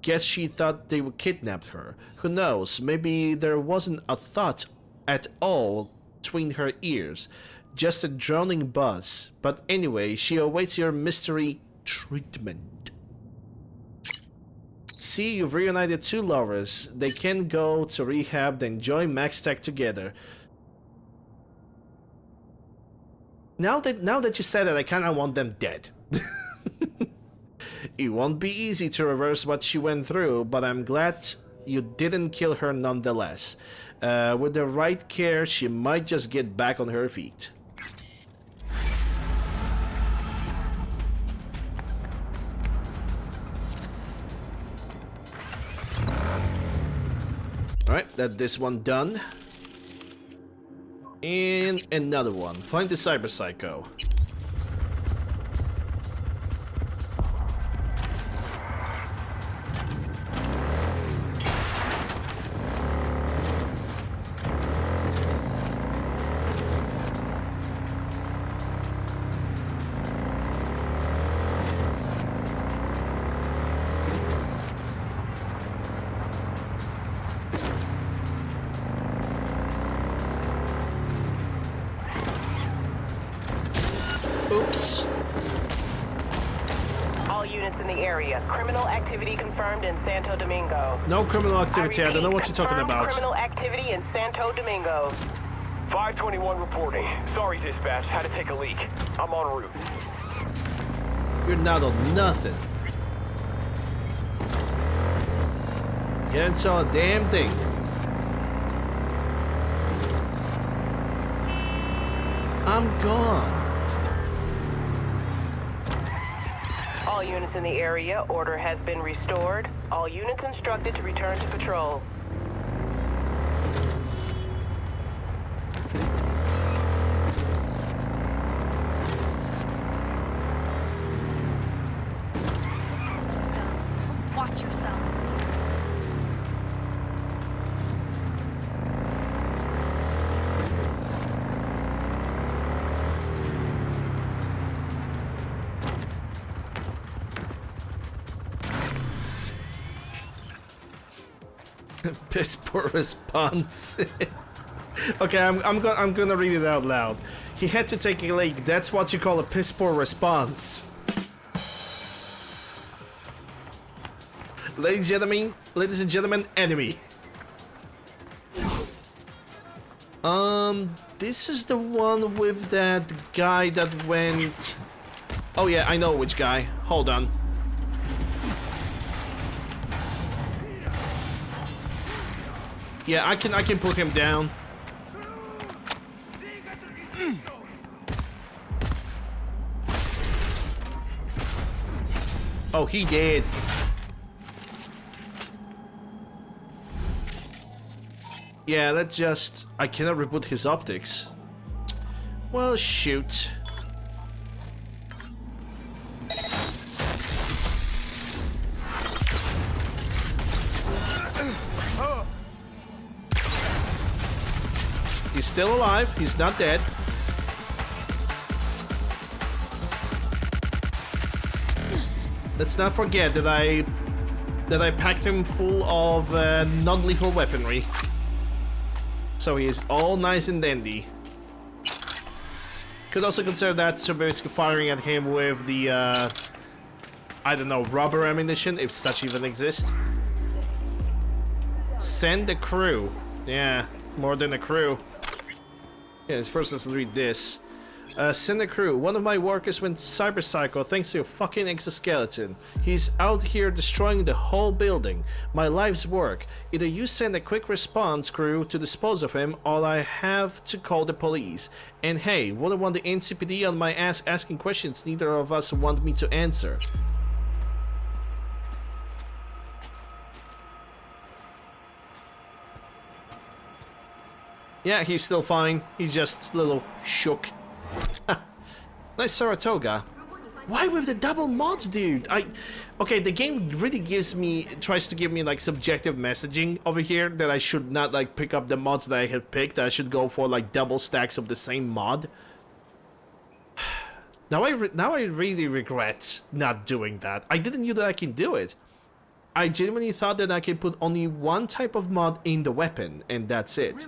Guess she thought they kidnapped her. Who knows? Maybe there wasn't a thought at all between her ears, just a droning buzz. But anyway, she awaits your mystery treatment. See, you've reunited two lovers. They can go to rehab, then join MaxTech together. Now that you said it, I kinda want them dead. It won't be easy to reverse what she went through, but I'm glad you didn't kill her nonetheless. With the right care, she might just get back on her feet. Alright, that's this one done. And another one. Find the cyber psycho. Oops. All units in the area. Criminal activity confirmed in Santo Domingo. No criminal activity. I don't know what you're talking about. Criminal activity in Santo Domingo. 521 reporting. Sorry, dispatch. Had to take a leak. I'm en route. You're not on nothing. You didn't saw a damn thing. I'm gone. All units in the area, order has been restored. All units instructed to return to patrol. Watch yourself. Piss poor response. Okay, I'm gonna read it out loud. He had to take a leak. That's what you call a piss poor response. Ladies and gentlemen, enemy. This is the one with that guy that went. Oh yeah, I know which guy. Hold on. Yeah, I can put him down. Oh, he did. Yeah, let's just... I cannot reboot his optics. Well, shoot. He's still alive. He's not dead. Let's not forget that I packed him full of non-lethal weaponry. So he is all nice and dandy. Could also consider that Sobieski firing at him with the I don't know, rubber ammunition, if such even exists. Send a crew. Yeah, more than a crew. Yeah, first let's read this. Send a crew. One of my workers went cyber psycho thanks to a fucking exoskeleton. He's out here destroying the whole building. My life's work. Either you send a quick response crew to dispose of him, or I have to call the police. And hey, wouldn't want the NCPD on my ass asking questions neither of us want me to answer. Yeah, he's still fine. He's just a little shook. Nice Saratoga. Why with the double mods, dude? Okay, the game really tries to give me like subjective messaging over here that I should not like pick up the mods that I have picked. I should go for like double stacks of the same mod. Now I really regret not doing that. I didn't know that I can do it. I genuinely thought that I can put only one type of mod in the weapon, and that's it.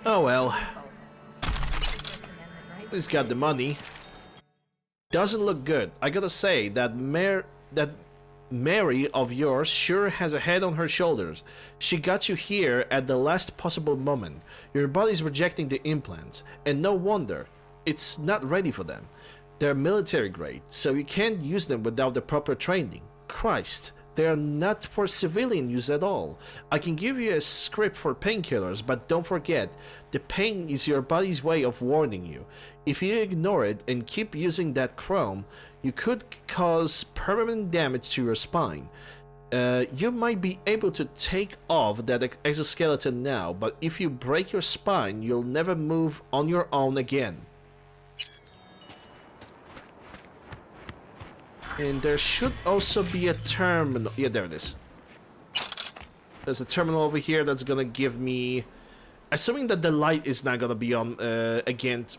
Oh well. He's got the money. Doesn't look good. I gotta say that Mary of yours sure has a head on her shoulders. She got you here at the last possible moment. Your body's rejecting the implants, and no wonder. It's not ready for them. They're military grade, so you can't use them without the proper training. Christ, they are not for civilian use at all. I can give you a script for painkillers, but don't forget, the pain is your body's way of warning you. If you ignore it and keep using that chrome, you could cause permanent damage to your spine. You might be able to take off that exoskeleton now, but if you break your spine, you'll never move on your own again. And there should also be a terminal. Yeah, there it is. There's a terminal over here that's gonna give me... Assuming that the light is not gonna be on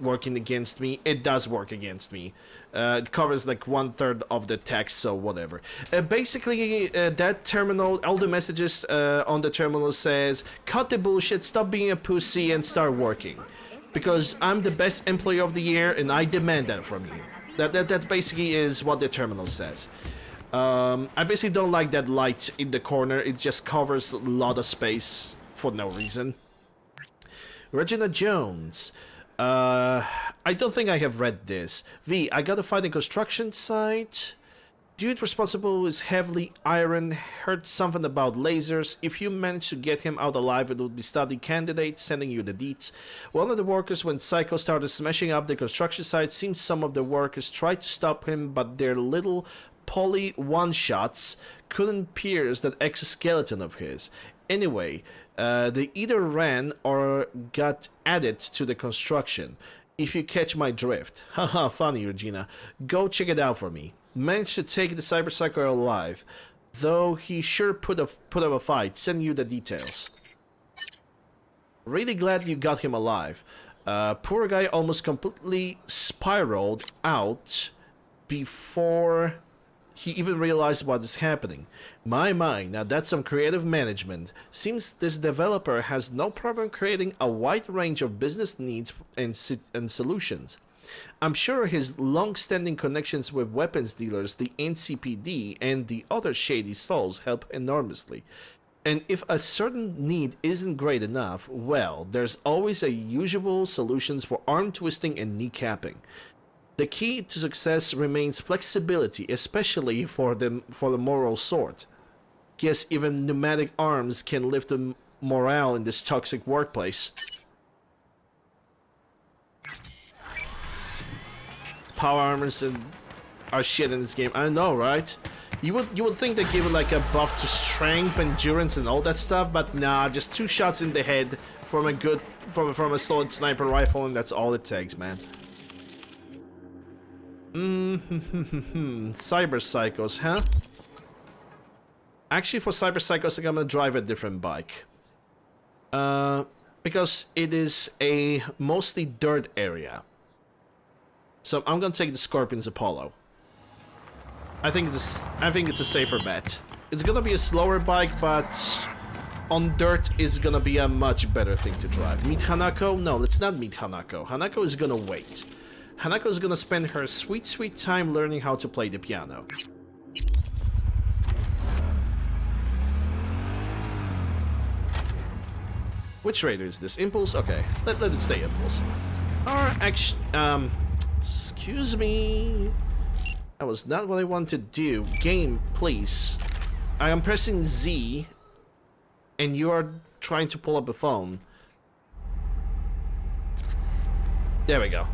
working against me, it does work against me. It covers like 1/3 of the text, so whatever. Basically, that terminal, all the messages on the terminal says, cut the bullshit, stop being a pussy, and start working. Because I'm the best employee of the year, and I demand that from you. That basically is what the terminal says. I basically don't like that light in the corner. It just covers a lot of space for no reason. Regina Jones. I don't think I have read this. V, I gotta find a construction site. Dude responsible is heavily iron. Heard something about lasers. If you manage to get him out alive, it would be study candidate. Sending you the deets. One of the workers, when Psycho started smashing up the construction site, seems some of the workers tried to stop him, but their little poly one-shots couldn't pierce that exoskeleton of his. Anyway, they either ran or got added to the construction. If you catch my drift. Haha, funny, Regina. Go check it out for me. Managed to take the Cyber Psycho alive, though he sure put up a fight. Send you the details. Really glad you got him alive. Poor guy almost completely spiraled out before he even realized what is happening. My, now that's some creative management. Seems this developer has no problem creating a wide range of business needs and solutions. I'm sure his long-standing connections with weapons dealers, the NCPD, and the other shady souls help enormously. And if a certain need isn't great enough, well, there's always a usual solutions for arm twisting and kneecapping. The key to success remains flexibility, especially for the moral sort. Guess even pneumatic arms can lift the morale in this toxic workplace. Power armors are shit in this game. I know, right? You would think they give it like a buff to strength, endurance, and all that stuff, but nah, just 2 shots in the head from a solid sniper rifle, and that's all it takes, man. Cyber Psychos, huh? Actually, for Cyber Psychos, I'm gonna drive a different bike. Because it is a mostly dirt area. So I'm gonna take the Scorpion's Apollo. I think it's a safer bet. It's gonna be a slower bike, but on dirt is gonna be a much better thing to drive. Meet Hanako? No, let's not meet Hanako. Hanako is gonna wait. Hanako is gonna spend her sweet, sweet time learning how to play the piano. Which raider is this? Impulse? Okay, let it stay Impulse. Or actually, excuse me. That was not what I wanted to do. Game, please. I am pressing Z, and you are trying to pull up a phone. There we go.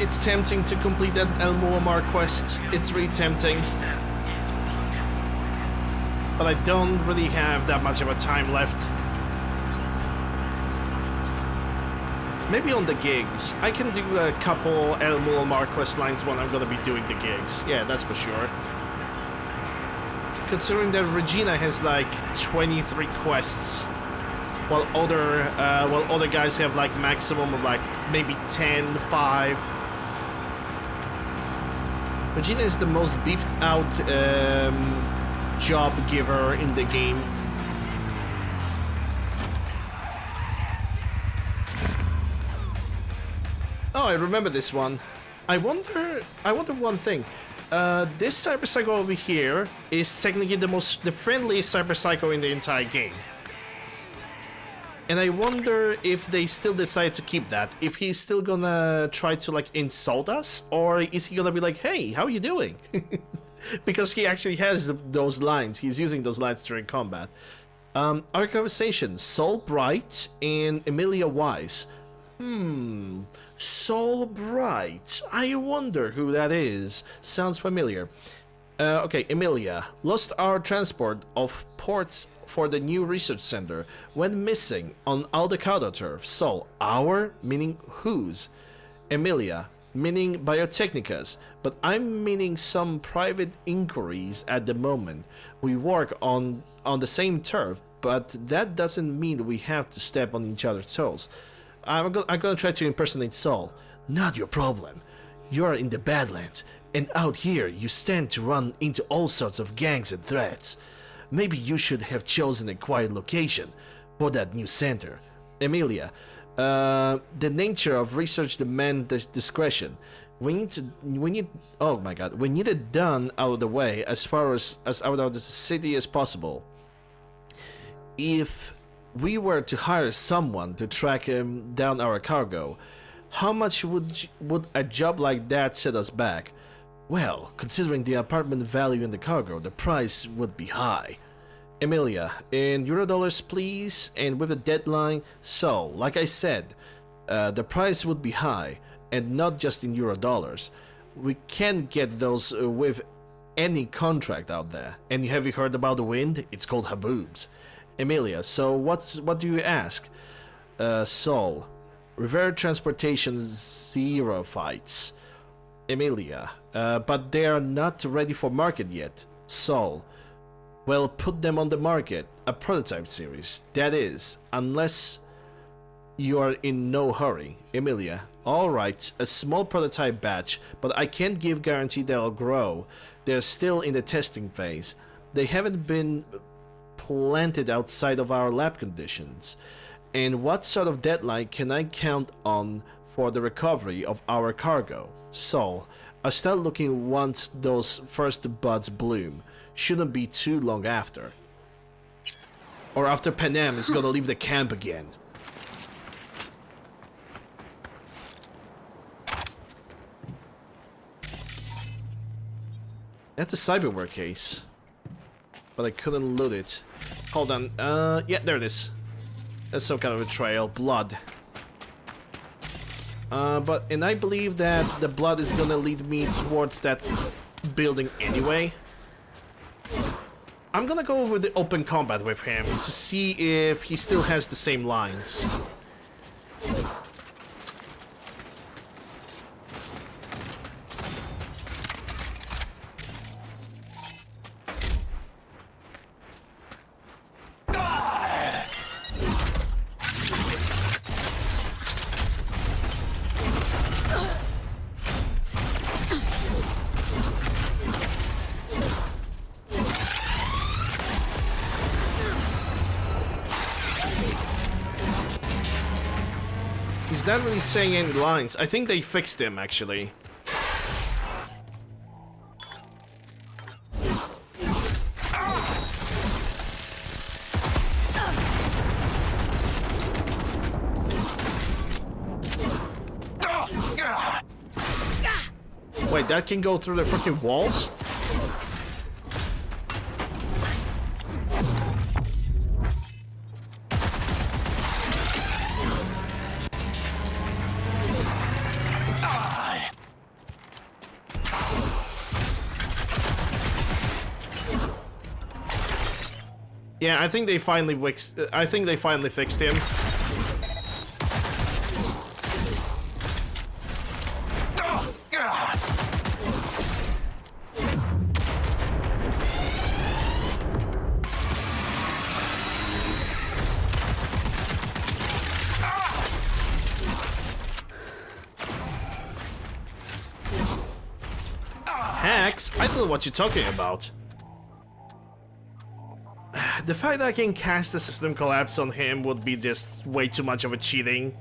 it's tempting to complete that El Muammar quest. It's really tempting. But I don't really have that much of a time left. Maybe on the gigs. I can do a couple El Muammar quest lines when I'm gonna be doing the gigs. Yeah, that's for sure. Considering that Regina has like 23 quests, while other guys have like maximum of like maybe 10, 5. Regina is the most beefed out job giver in the game. Oh, I remember this one. I wonder one thing. This Cyber Psycho over here is technically the friendliest Cyber Psycho in the entire game. And I wonder if they still decide to keep that. If he's still gonna try to like insult us, or is he gonna be like, "Hey, how you doing?" Because he actually has those lines. He's using those lines during combat. Our conversation: Sol Bright and Emilia Wise. Sol Bright. I wonder who that is. Sounds familiar. Okay, Emilia. Lost our transport of ports for the new research center. Went missing on Aldecado turf. Sol. Our? Meaning whose? Emilia. Meaning Biotechnica's. But I'm meaning some private inquiries at the moment. We work on the same turf, but that doesn't mean we have to step on each other's toes. I'm gonna try to impersonate Sol. Not your problem. You're in the Badlands, and out here you stand to run into all sorts of gangs and threats. Maybe you should have chosen a quiet location for that new center. Emilia, the nature of research demands discretion. We need it done out of the way as far as out of the city as possible. If we were to hire someone to track down our cargo, how much would a job like that set us back? Well, considering the apartment value and the cargo, the price would be high. Emilia, in Eurodollars please, and with a deadline. So, like I said, the price would be high, and not just in Eurodollars. We can't get those with any contract out there. And have you heard about the wind? It's called haboobs. Emilia, so what do you ask? Sol, Rivera Transportation 0 fights. Emilia, but they are not ready for market yet. Sol, well, put them on the market. A prototype series, that is, unless you are in no hurry. Emilia, alright, a small prototype batch, but I can't give guarantee they'll grow. They're still in the testing phase. They haven't been planted outside of our lab conditions. And what sort of deadline can I count on for the recovery of our cargo? Sol, I'll start looking once those first buds bloom. Shouldn't be too long after. Or after Panem is gonna leave the camp again. That's a cyberware case. But I couldn't loot it. Hold on, yeah, there it is. That's some kind of a trail, blood. And I believe that the blood is gonna lead me towards that building anyway. I'm gonna go with the open combat with him to see if he still has the same lines. He's not really saying any lines. I think they fixed him, actually. Wait, that can go through the freaking walls? Yeah, I think they finally fixed him. Hacks? I don't know what you're talking about. The fact that I can cast a system collapse on him would be just way too much of a cheating.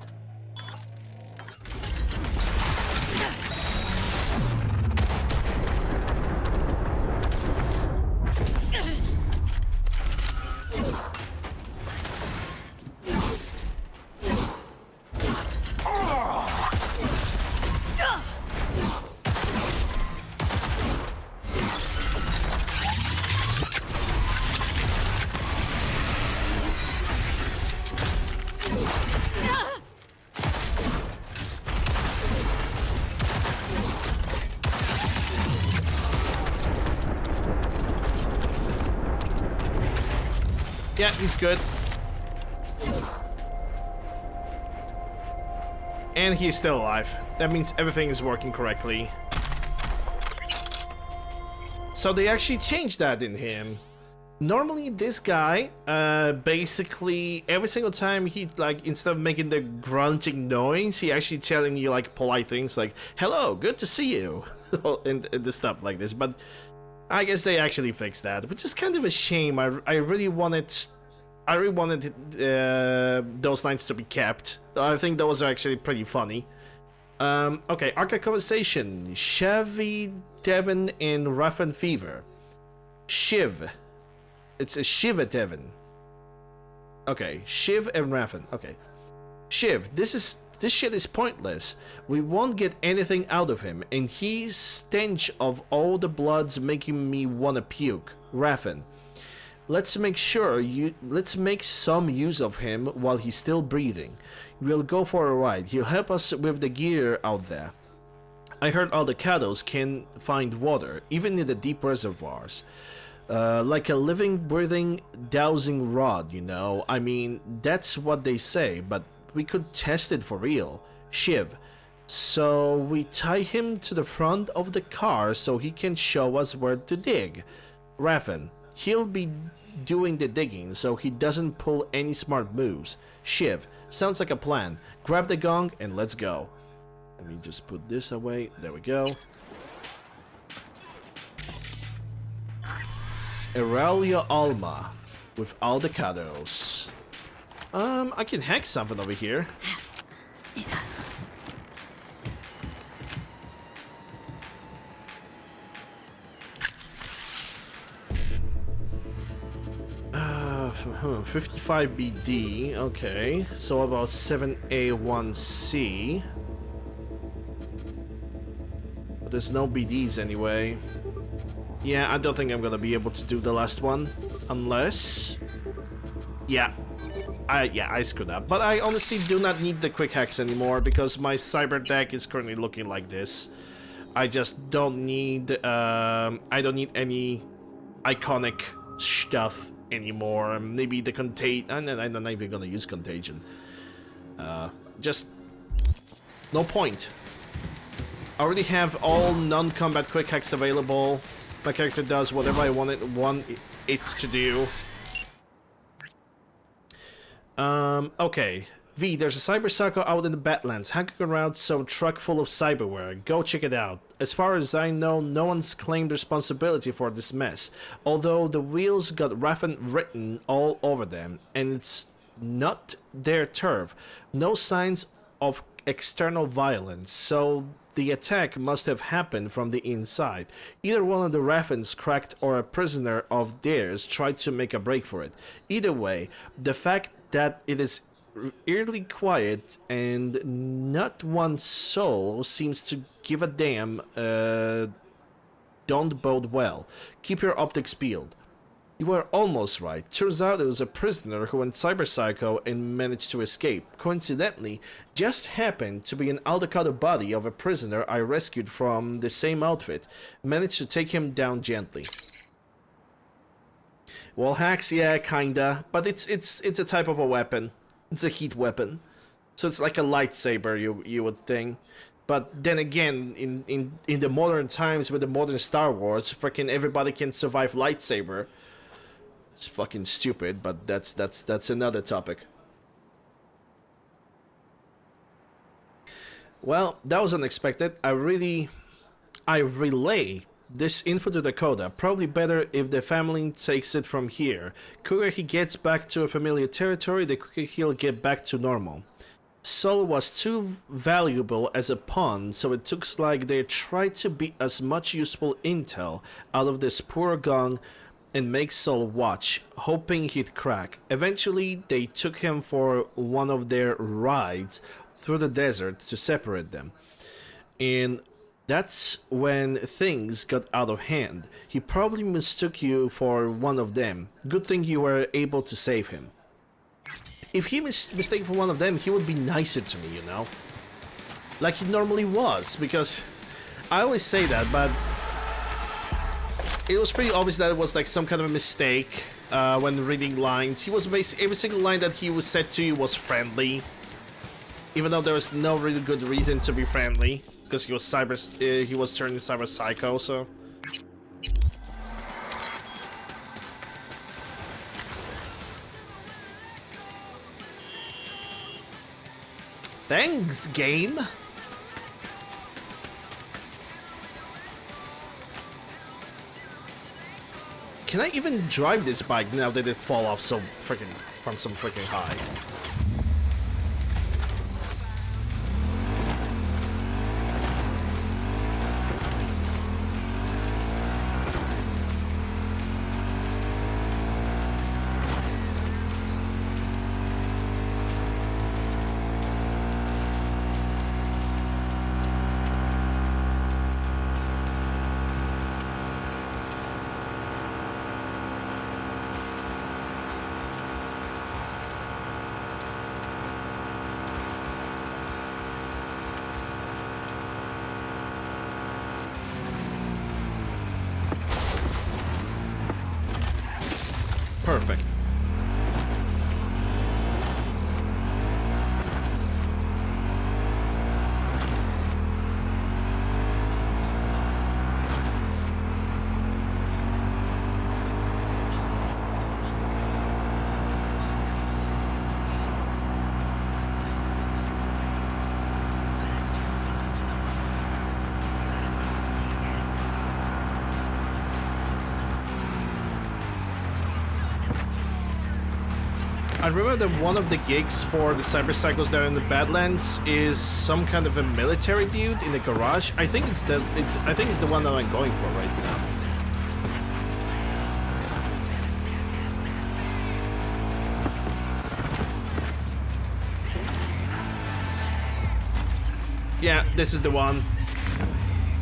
Yeah, he's good. And he's still alive. That means everything is working correctly. So they actually changed that in him. Normally this guy, basically every single time he, like, instead of making the grunting noise, he actually telling you like polite things like, hello, good to see you, and the stuff like this. But I guess they actually fixed that, which is kind of a shame. I really wanted those lines to be kept. I think those are actually pretty funny. Okay, archive conversation. Chevy, Devon, and Raffen Fever. Shiv. It's a Shiva Devon. Okay, Shiv and Raffen. Okay. Shiv, this shit is pointless. We won't get anything out of him, and he's stench of all the blood's making me wanna puke. Raffen, let's make some use of him while he's still breathing. We'll go for a ride. He'll help us with the gear out there. I heard all the cattles can find water, even in the deep reservoirs. Like a living, breathing, dowsing rod, you know? I mean, that's what they say, but we could test it for real. Shiv. So we tie him to the front of the car so he can show us where to dig. Raffen. He'll be doing the digging so he doesn't pull any smart moves. Shiv. Sounds like a plan. Grab the gong and let's go. Let me just put this away. There we go. Aurelia Alma with Aldecados. I can hack something over here. Uh, 55 BD, okay. So about 7A1C. But there's no BDs anyway. Yeah, I don't think I'm gonna be able to do the last one, unless... Yeah, I screwed up. But I honestly do not need the quick hacks anymore because my cyber deck is currently looking like this. I just don't need, I don't need any iconic stuff anymore. Maybe the contagion, I'm not even gonna use contagion. Just, no point. I already have all non-combat quick hacks available. My character does whatever I want it to do. Okay. V, there's a cyber psycho out in the Badlands, hacking around some truck full of cyberware. Go check it out. As far as I know, no one's claimed responsibility for this mess. Although the wheels got Raffen written all over them, and it's not their turf. No signs of external violence, so the attack must have happened from the inside. Either one of the Raffens cracked or a prisoner of theirs tried to make a break for it. Either way, the fact that it is eerily quiet and not one soul seems to give a damn don't bode well. Keep your optics peeled. You were almost right. Turns out it was a prisoner who went cyber psycho and managed to escape. Coincidentally, just happened to be an Aldecado body of a prisoner I rescued from the same outfit. Managed to take him down gently. Wall hacks, yeah, kinda, but it's a type of a weapon. It's a heat weapon, so it's like a lightsaber, you would think. But then again, in the modern times with the modern Star Wars, freaking everybody can survive lightsaber. It's fucking stupid, but that's another topic. Well, that was unexpected. I relay this info to Dakota. Probably better if the family takes it from here. Quicker he gets back to a familiar territory, the quicker he'll get back to normal. Sol was too valuable as a pawn, so it looks like they tried to beat as much useful intel out of this poor gun and make Sol watch, hoping he'd crack. Eventually, they took him for one of their rides through the desert to separate them. And that's when things got out of hand. He probably mistook you for one of them. Good thing you were able to save him. If he mistaken for one of them, he would be nicer to me, you know? Like he normally was, because I always say that, but it was pretty obvious that it was like some kind of a mistake when reading lines. He was basically, every single line that he was said to you was friendly, even though there was no really good reason to be friendly, because he was he was turning cyber psycho, so. Thanks, game. Can I even drive this bike now that it fall off so freaking from some freaking high? Perfect. I remember that one of the gigs for the Cyber Psychos there in the Badlands is some kind of a military dude in the garage. I think it's the one that I'm going for right now. Yeah, this is the one.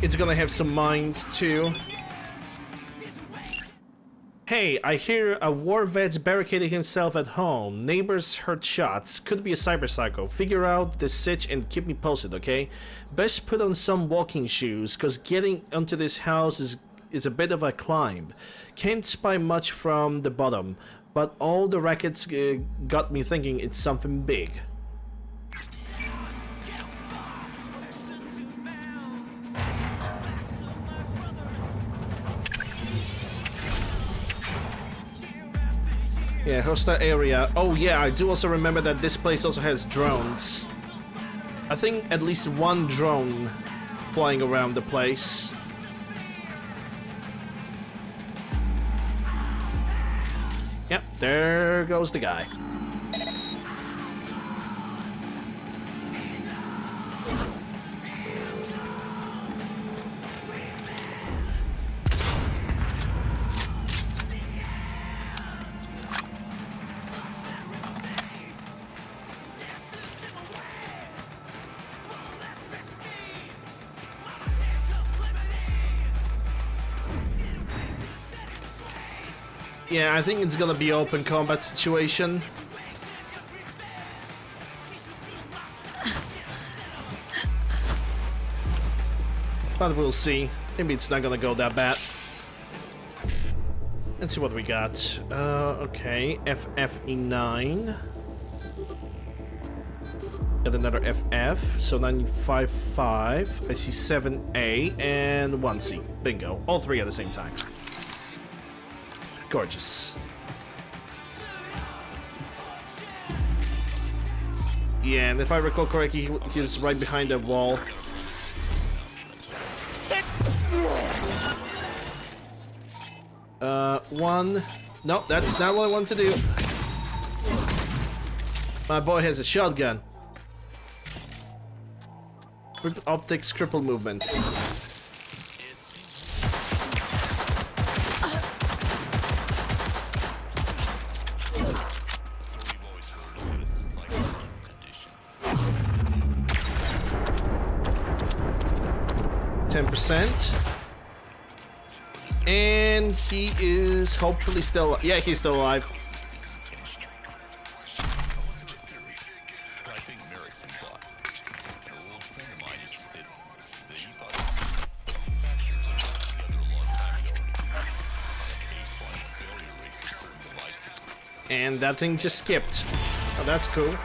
It's gonna have some mines too. Hey, I hear a war vet's barricading himself at home. Neighbors heard shots. Could be a cyber psycho. Figure out the sitch and keep me posted, okay? Best put on some walking shoes, cause getting onto this house is a bit of a climb. Can't spy much from the bottom, but all the rackets got me thinking it's something big. Yeah, hostile area. Oh yeah, I do also remember that this place also has drones. I think at least one drone flying around the place. Yep, there goes the guy. Yeah, I think it's gonna be open combat situation. But we'll see. Maybe it's not gonna go that bad. Let's see what we got. Okay, FFE9. Got another FF, so 955. I see 7A and 1C. Bingo. All three at the same time. Gorgeous. Yeah, and if I recall correctly, he's right behind that wall. One. No, that's not what I want to do. My boy has a shotgun. With optics, cripple movement. And he is hopefully still... Yeah, he's still alive. And that thing just skipped. Oh, that's cool.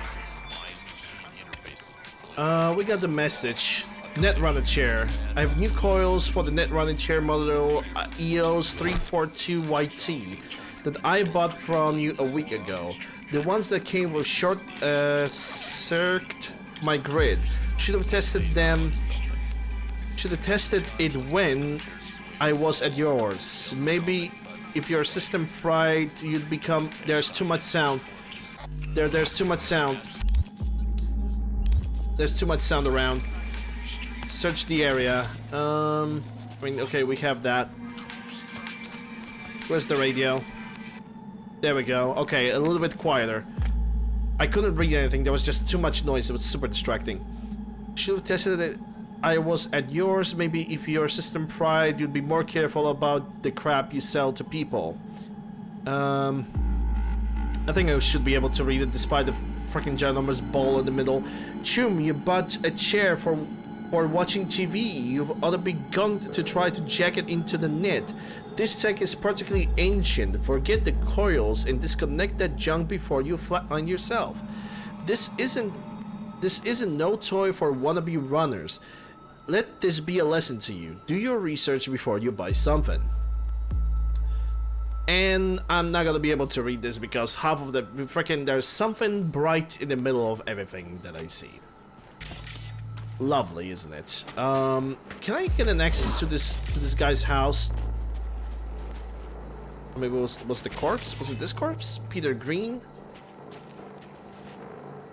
We got the message. Netrunner chair. I have new coils for the Netrunner chair model EOS 342YT that I bought from you a week ago. The ones that came with short circuit my grid. Should have tested them. Should have tested it when I was at yours. Maybe if your system fried, you'd become. There's too much sound. There's too much sound. There's too much sound around. Search the area. I mean, okay, we have that. Where's the radio? There we go. Okay, a little bit quieter. I couldn't read anything. There was just too much noise. It was super distracting. Should have tested it. I was at yours. Maybe if your system fried, you'd be more careful about the crap you sell to people. I think I should be able to read it despite the freaking ginormous ball in the middle. Chum, you bought a chair for watching TV. You've ought to be gunked to try to jack it into the net. This tech is particularly ancient. Forget the coils and disconnect that junk before you flatline yourself. This isn't no toy for wannabe runners. Let this be a lesson to you. Do your research before you buy something. And I'm not gonna be able to read this because half of the freaking there's something bright in the middle of everything that I see. Lovely, isn't it? Can I get an access to this guy's house? Or maybe it was the corpse? Was it this corpse? Peter Green?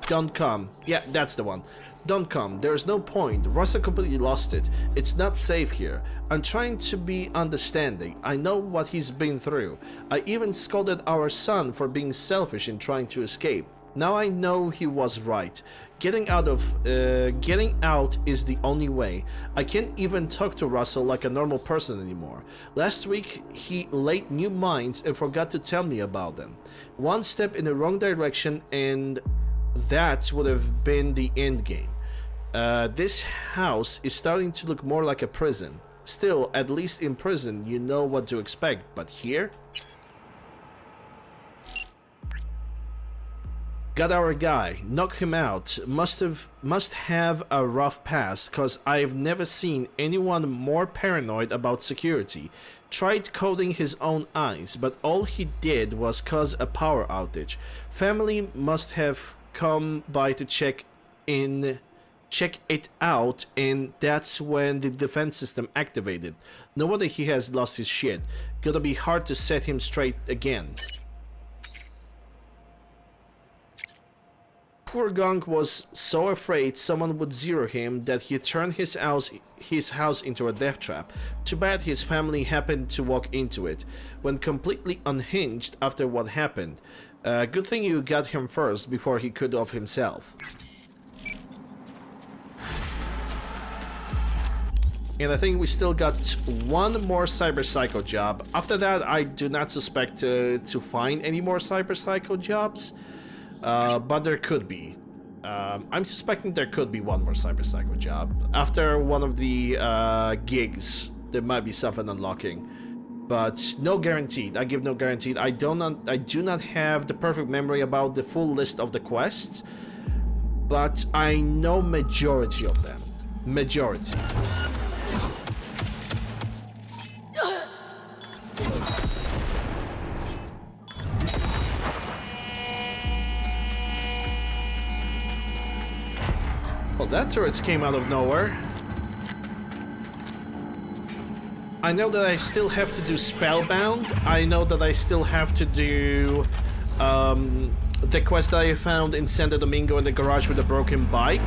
Don't come. Yeah, that's the one. Don't come. There's no point. Russell completely lost it. It's not safe here. I'm trying to be understanding. I know what he's been through. I even scolded our son for being selfish in trying to escape. Now I know he was right. Getting out is the only way. I can't even talk to Russell like a normal person anymore. Last week he laid new mines and forgot to tell me about them. One step in the wrong direction and that would have been the end game. This house is starting to look more like a prison. Still, at least in prison you know what to expect, but here? Got our guy. Knock him out. Must have a rough past, cause I've never seen anyone more paranoid about security. Tried coding his own eyes, but all he did was cause a power outage. Family must have come by to check it out, and that's when the defense system activated. No wonder he has lost his shit. Gonna be hard to set him straight again. Poor Gunk was so afraid someone would zero him that he turned his house into a death trap. Too bad his family happened to walk into it. Went completely unhinged after what happened. Good thing you got him first before he could off himself. And I think we still got one more Cyber Psycho job. After that, I do not suspect to find any more Cyber Psycho jobs. But there could be. I'm suspecting there could be one more Cyber Psycho job. After one of the gigs, there might be something unlocking. but no guaranteed. I give no guaranteed. I do not have the perfect memory about the full list of the quests, but I know majority of them. Majority. Well, that turret came out of nowhere. I know that I still have to do Spellbound. I know that I still have to do the quest that I found in Santo Domingo in the garage with a broken bike.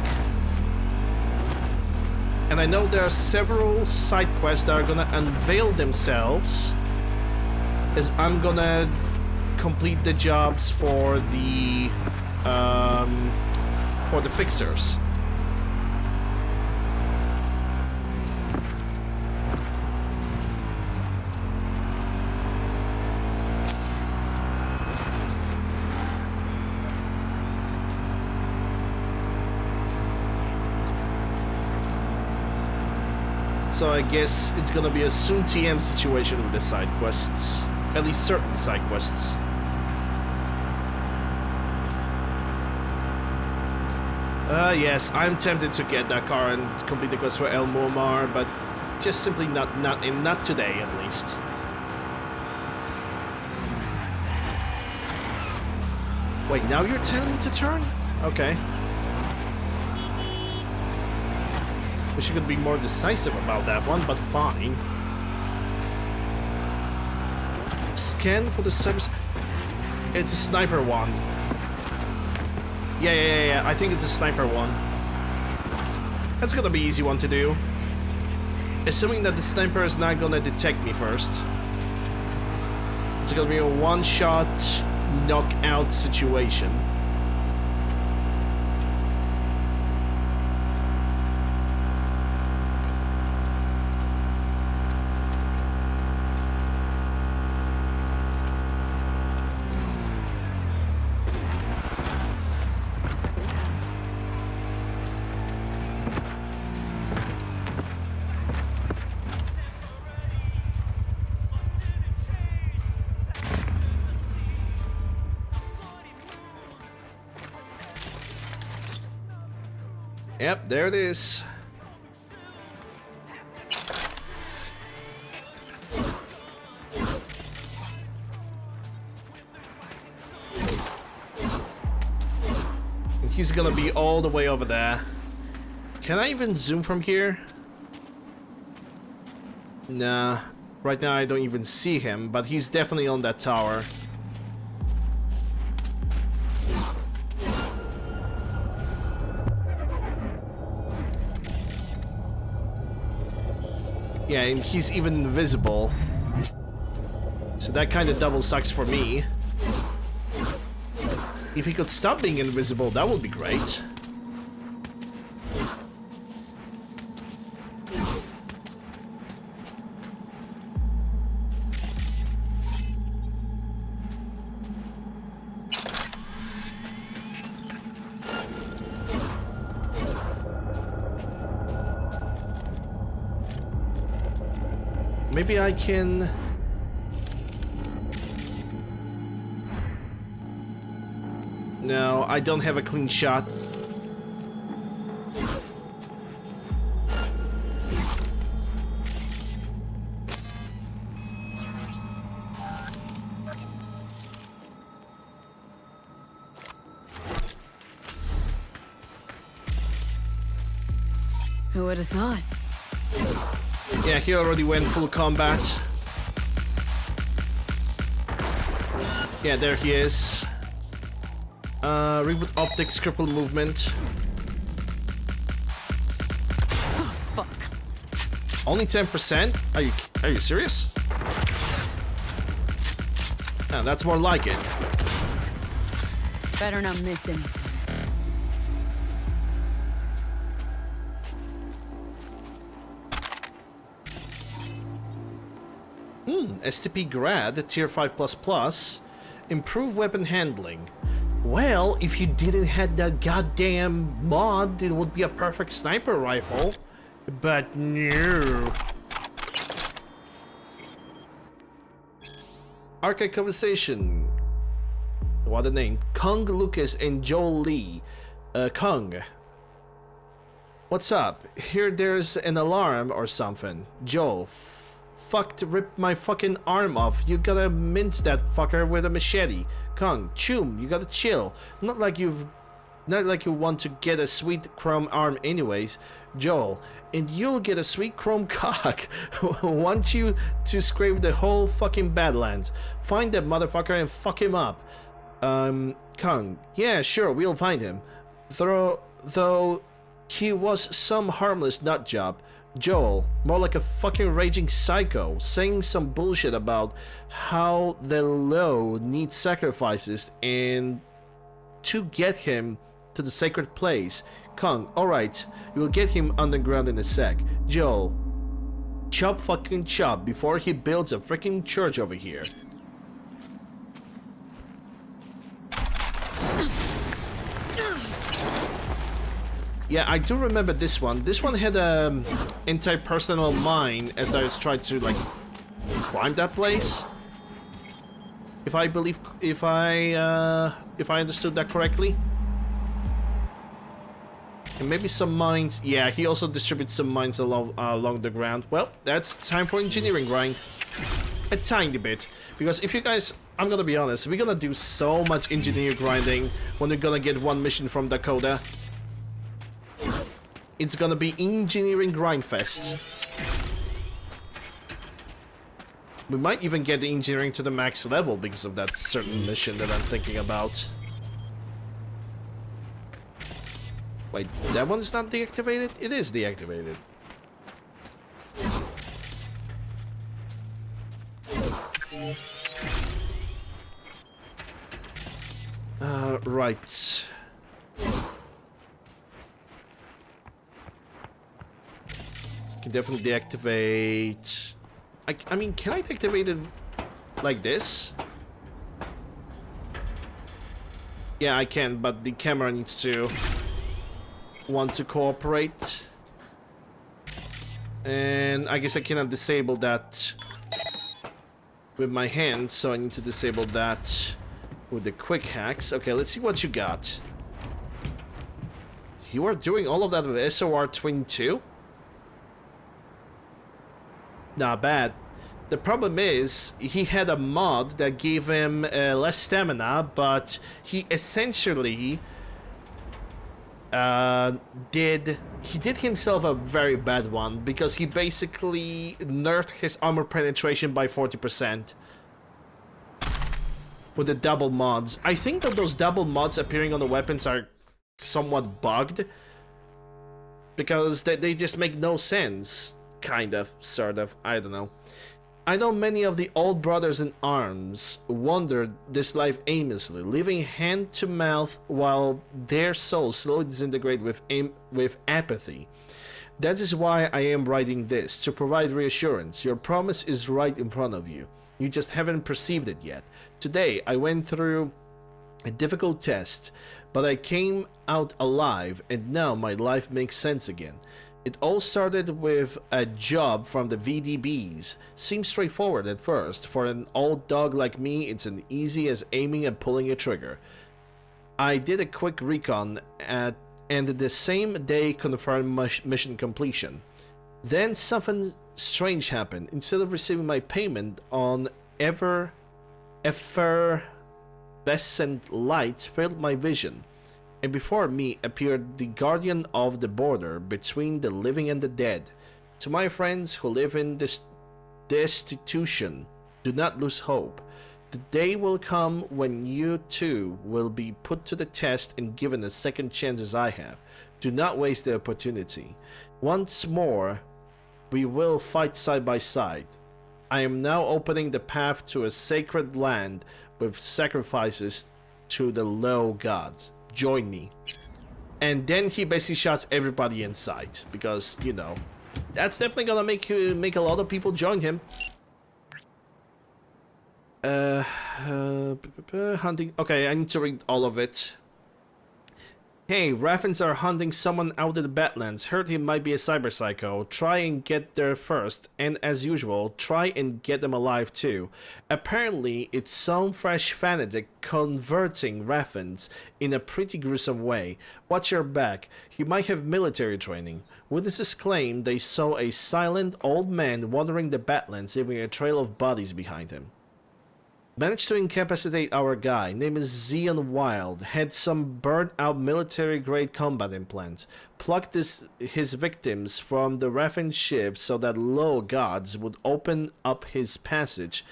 And I know there are several side quests that are gonna unveil themselves as I'm gonna complete the jobs for the fixers. So I guess it's gonna be a soon TM situation with the side quests. At least certain side quests. Yes, I'm tempted to get that car and complete the quest for El Muammar, but just simply not today at least. Wait, now you're telling me to turn? Okay. Wish you could be more decisive about that one, but fine. Scan for the subs. It's a sniper one. Yeah. I think it's a sniper one. That's gonna be easy one to do. Assuming that the sniper is not gonna detect me first. It's gonna be a one-shot knockout situation. Yep, there it is. And he's gonna be all the way over there. Can I even zoom from here? Nah. Right now I don't even see him, but he's definitely on that tower. Yeah, and he's even invisible. So that kind of double sucks for me. If he could stop being invisible, that would be great. Maybe I can... No, I don't have a clean shot. Who would have thought? Yeah, he already went full combat. Yeah, there he is. Reboot optics, cripple movement. Oh, fuck. Only 10%? Are you serious? Oh, that's more like it. Better not miss him. STP Grad, Tier 5++, improve weapon handling. Well, if you didn't have that goddamn mod, it would be a perfect sniper rifle. But no. Arcade conversation. What a name. Kong Lucas and Joel Lee. Kong. What's up? Here there's an alarm or something. Joel. Fucked ripped my fucking arm off. You gotta mince that fucker with a machete. Kong. Choom, you gotta chill. Not like you want to get a sweet chrome arm anyways. Joel. And you'll get a sweet chrome cock. Want you to scrape the whole fucking Badlands. Find that motherfucker and fuck him up. Kong. Yeah, sure, we'll find him. Though he was some harmless nutjob. Joel. More like a fucking raging psycho, saying some bullshit about how the low need sacrifices and to get him to the sacred place. Kong. Alright, we'll get him underground in a sec. Joel. Chop fucking chop before he builds a freaking church over here. Yeah, I do remember this one. This one had a anti-personnel mine as I was trying to like climb that place. If I understood that correctly. And maybe some mines. Yeah, he also distributes some mines along the ground. Well, that's time for engineering grind. A tiny bit. Because if you guys, I'm gonna be honest, we're gonna do so much engineering grinding when we're gonna get one mission from Dakota. It's gonna be engineering grindfest. We might even get the engineering to the max level because of that certain mission that I'm thinking about. Wait, that one's not deactivated? It is deactivated. Right. Can definitely deactivate. I mean, can I deactivate it like this? Yeah, I can, but the camera needs to want to cooperate. And I guess I cannot disable that with my hand, so I need to disable that with the quick hacks. Okay, let's see what you got. You are doing all of that with SOR 22? Not bad. The problem is, he had a mod that gave him less stamina, but he essentially did himself a very bad one, because he basically nerfed his armor penetration by 40% with the double mods. I think that those double mods appearing on the weapons are somewhat bugged, because they just make no sense. Kind of, sort of, I don't know. I know many of the old brothers in arms wandered this life aimlessly, living hand to mouth while their souls slowly disintegrate with apathy. That is why I am writing this, to provide reassurance. Your promise is right in front of you. You just haven't perceived it yet. Today, I went through a difficult test, but I came out alive, and now my life makes sense again. It all started with a job from the VDBs. Seems straightforward at first. For an old dog like me, it's as easy as aiming and pulling a trigger. I did a quick recon and the same day confirmed mission completion. Then something strange happened. Instead of receiving my payment on effervescent light filled my vision. And before me appeared the guardian of the border between the living and the dead. To my friends who live in this destitution, do not lose hope. The day will come when you too will be put to the test and given a second chance as I have. Do not waste the opportunity. Once more, we will fight side by side. I am now opening the path to a sacred land with sacrifices to the low gods. Join me. And then he basically shots everybody inside, because, you know, that's definitely gonna make a lot of people join him. Hunting. Okay, I need to read all of it. Hey, Raffens are hunting someone out in the Badlands. Heard he might be a cyber psycho. Try and get there first, and as usual, try and get them alive too. Apparently, it's some fresh fanatic converting Raffens in a pretty gruesome way. Watch your back. He might have military training. Witnesses claim they saw a silent old man wandering the Badlands, leaving a trail of bodies behind him. Managed to incapacitate our guy, name is Zion Wild, had some burnt out military grade combat implants, plucked his victims from the Raffen ship so that low gods would open up his passage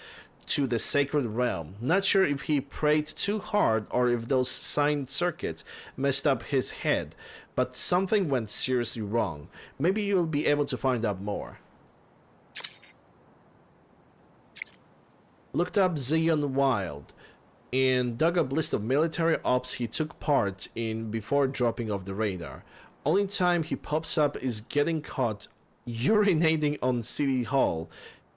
to the sacred realm. Not sure if he prayed too hard or if those signed circuits messed up his head, but something went seriously wrong. Maybe you'll be able to find out more. Looked up Zion Wild and dug up list of military ops he took part in before dropping off the radar. Only time he pops up is getting caught urinating on City Hall.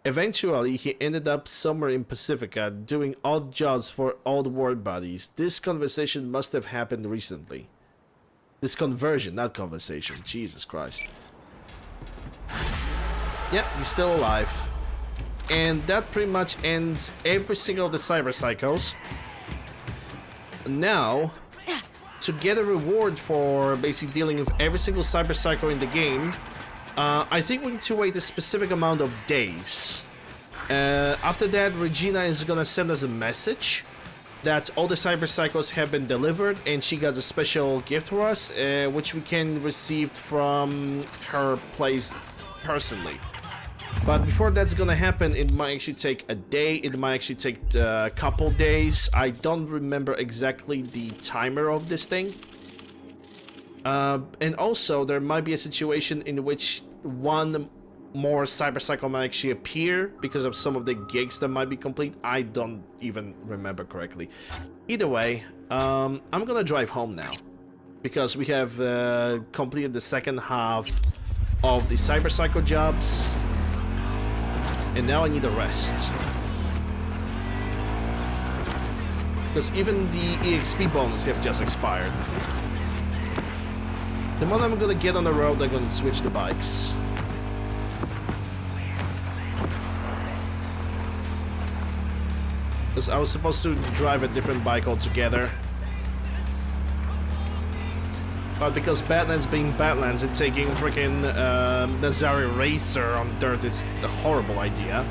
Eventually, he ended up somewhere in Pacifica doing odd jobs for old war buddies. This conversation must have happened recently. This conversion, not conversation. Jesus Christ. Yep, he's still alive. And that pretty much ends every single of the cyber psychos. Now, to get a reward for basically dealing with every single cyber psycho in the game, I think we need to wait a specific amount of days. After that, Regina is gonna send us a message that all the cyber psychos have been delivered, and she got a special gift for us, which we can receive from her place personally. But before that's gonna happen, it might actually take a day, it might actually take a couple days. I don't remember exactly the timer of this thing. And also, there might be a situation in which one more cyber cycle might actually appear because of some of the gigs that might be complete. I don't even remember correctly. Either way, I'm gonna drive home now because we have completed the second half of the cyber cycle jobs. And now I need a rest. Because even the EXP bonus have just expired. The moment I'm gonna get on the road, I'm gonna switch the bikes. Because I was supposed to drive a different bike altogether. But because Badlands being Badlands and taking freaking Nazari Racer on dirt is a horrible idea.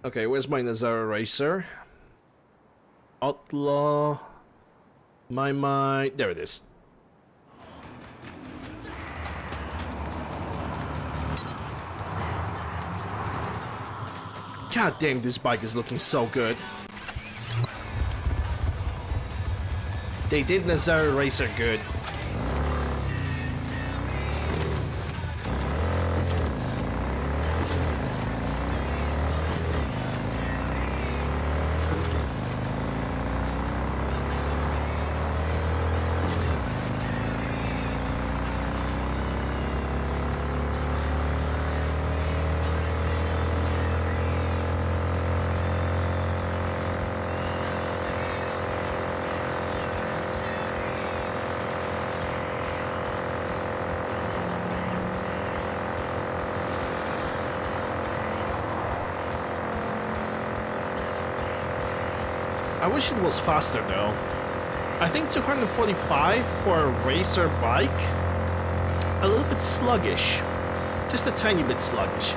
Okay, where's my Nazara Racer? Outlaw... My... There it is. God damn, this bike is looking so good. They did Nazara Racer good. I wish it was faster though. I think 245 for a racer bike, a little bit sluggish. Just a tiny bit sluggish.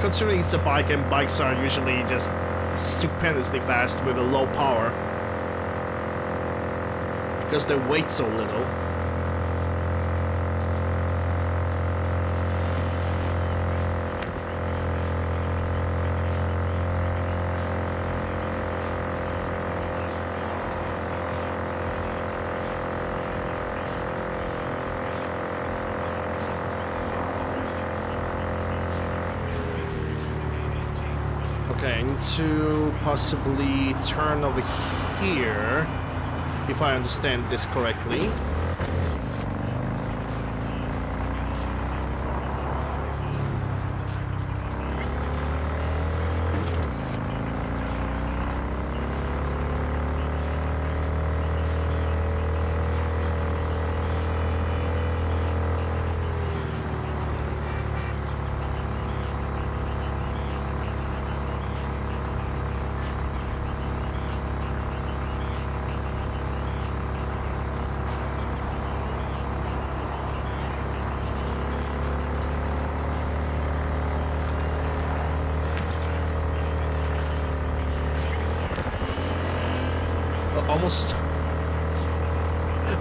Considering it's a bike and bikes are usually just stupendously fast with a low power. because they weight so little. Okay, I need to possibly turn over here, if I understand this correctly.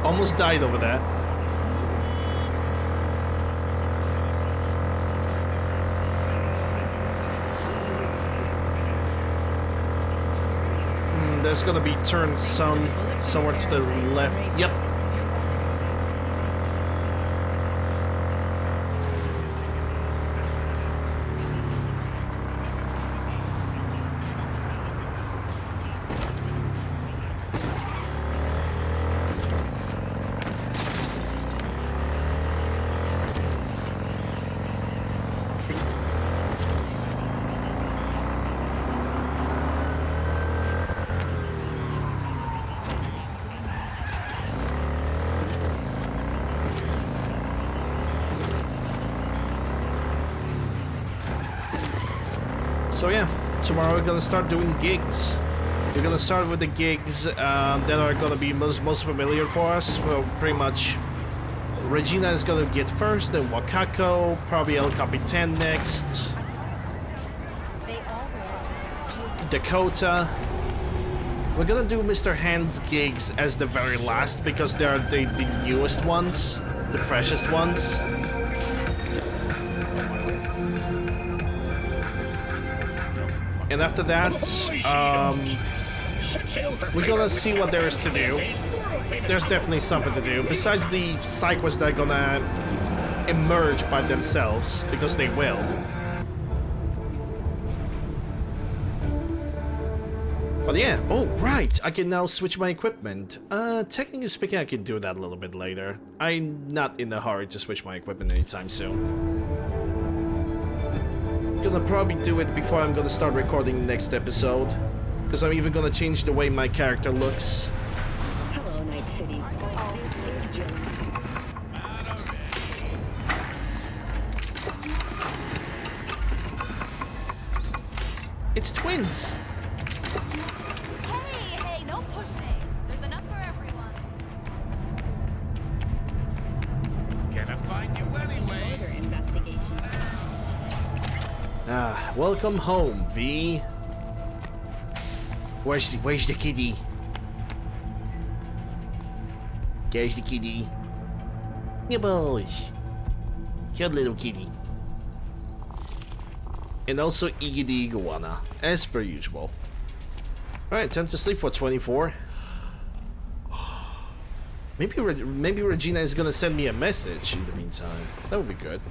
Almost died over that. There's gonna be turned somewhere to the left. Yep. So yeah, tomorrow we're gonna start doing gigs. We're gonna start with the gigs that are gonna be most familiar for us. Well, pretty much Regina is gonna get first, then Wakako, probably El Capitan next. Dakota. We're gonna do Mr. Hand's gigs as the very last because they are the newest ones, the freshest ones. And after that, we're gonna see what there is to do. There's definitely something to do, besides the side quests that are gonna emerge by themselves, because they will. But yeah, oh right, I can now switch my equipment. Technically speaking, I can do that a little bit later. I'm not in a hurry to switch my equipment anytime soon. Gonna probably do it before I'm gonna start recording the next episode, because I'm even gonna change the way my character looks. Hello, Night City. This is Jill. It's twins. Hey, no pushing. There's enough for everyone. Gonna find you anyway. Further investigation. Ah, welcome home, V. Where's the kitty? There's the kitty. Nibbles. Cute little kitty. And also Iggy the iguana, as per usual. Alright, time to sleep for 24. Maybe Regina is gonna send me a message in the meantime. That would be good.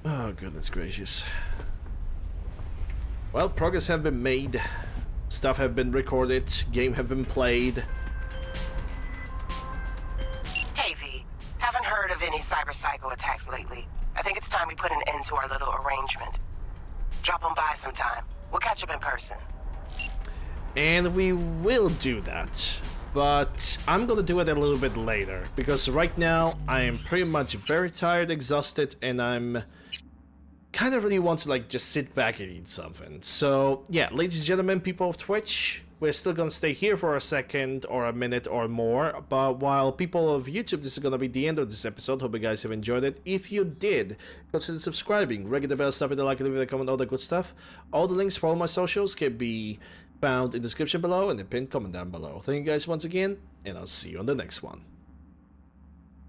Oh, goodness gracious. Well, progress have been made, stuff have been recorded, game have been played. Hey, V. Haven't heard of any cyber psycho attacks lately. I think it's time we put an end to our little arrangement. Drop on by sometime. We'll catch up in person. And we will do that. But I'm gonna do it a little bit later, because right now I am pretty much very tired, exhausted, and I'm kind of really want to like just sit back and eat something. So yeah, ladies and gentlemen, people of Twitch, we're still gonna stay here for a second or a minute or more. But while people of YouTube, this is gonna be the end of this episode. Hope you guys have enjoyed it. If you did, consider subscribing, ring the bell, stop it, like, leave a comment, all that good stuff. All the links for all my socials can be found in the description below and the pinned comment down below. Thank you guys once again, and I'll see you on the next one.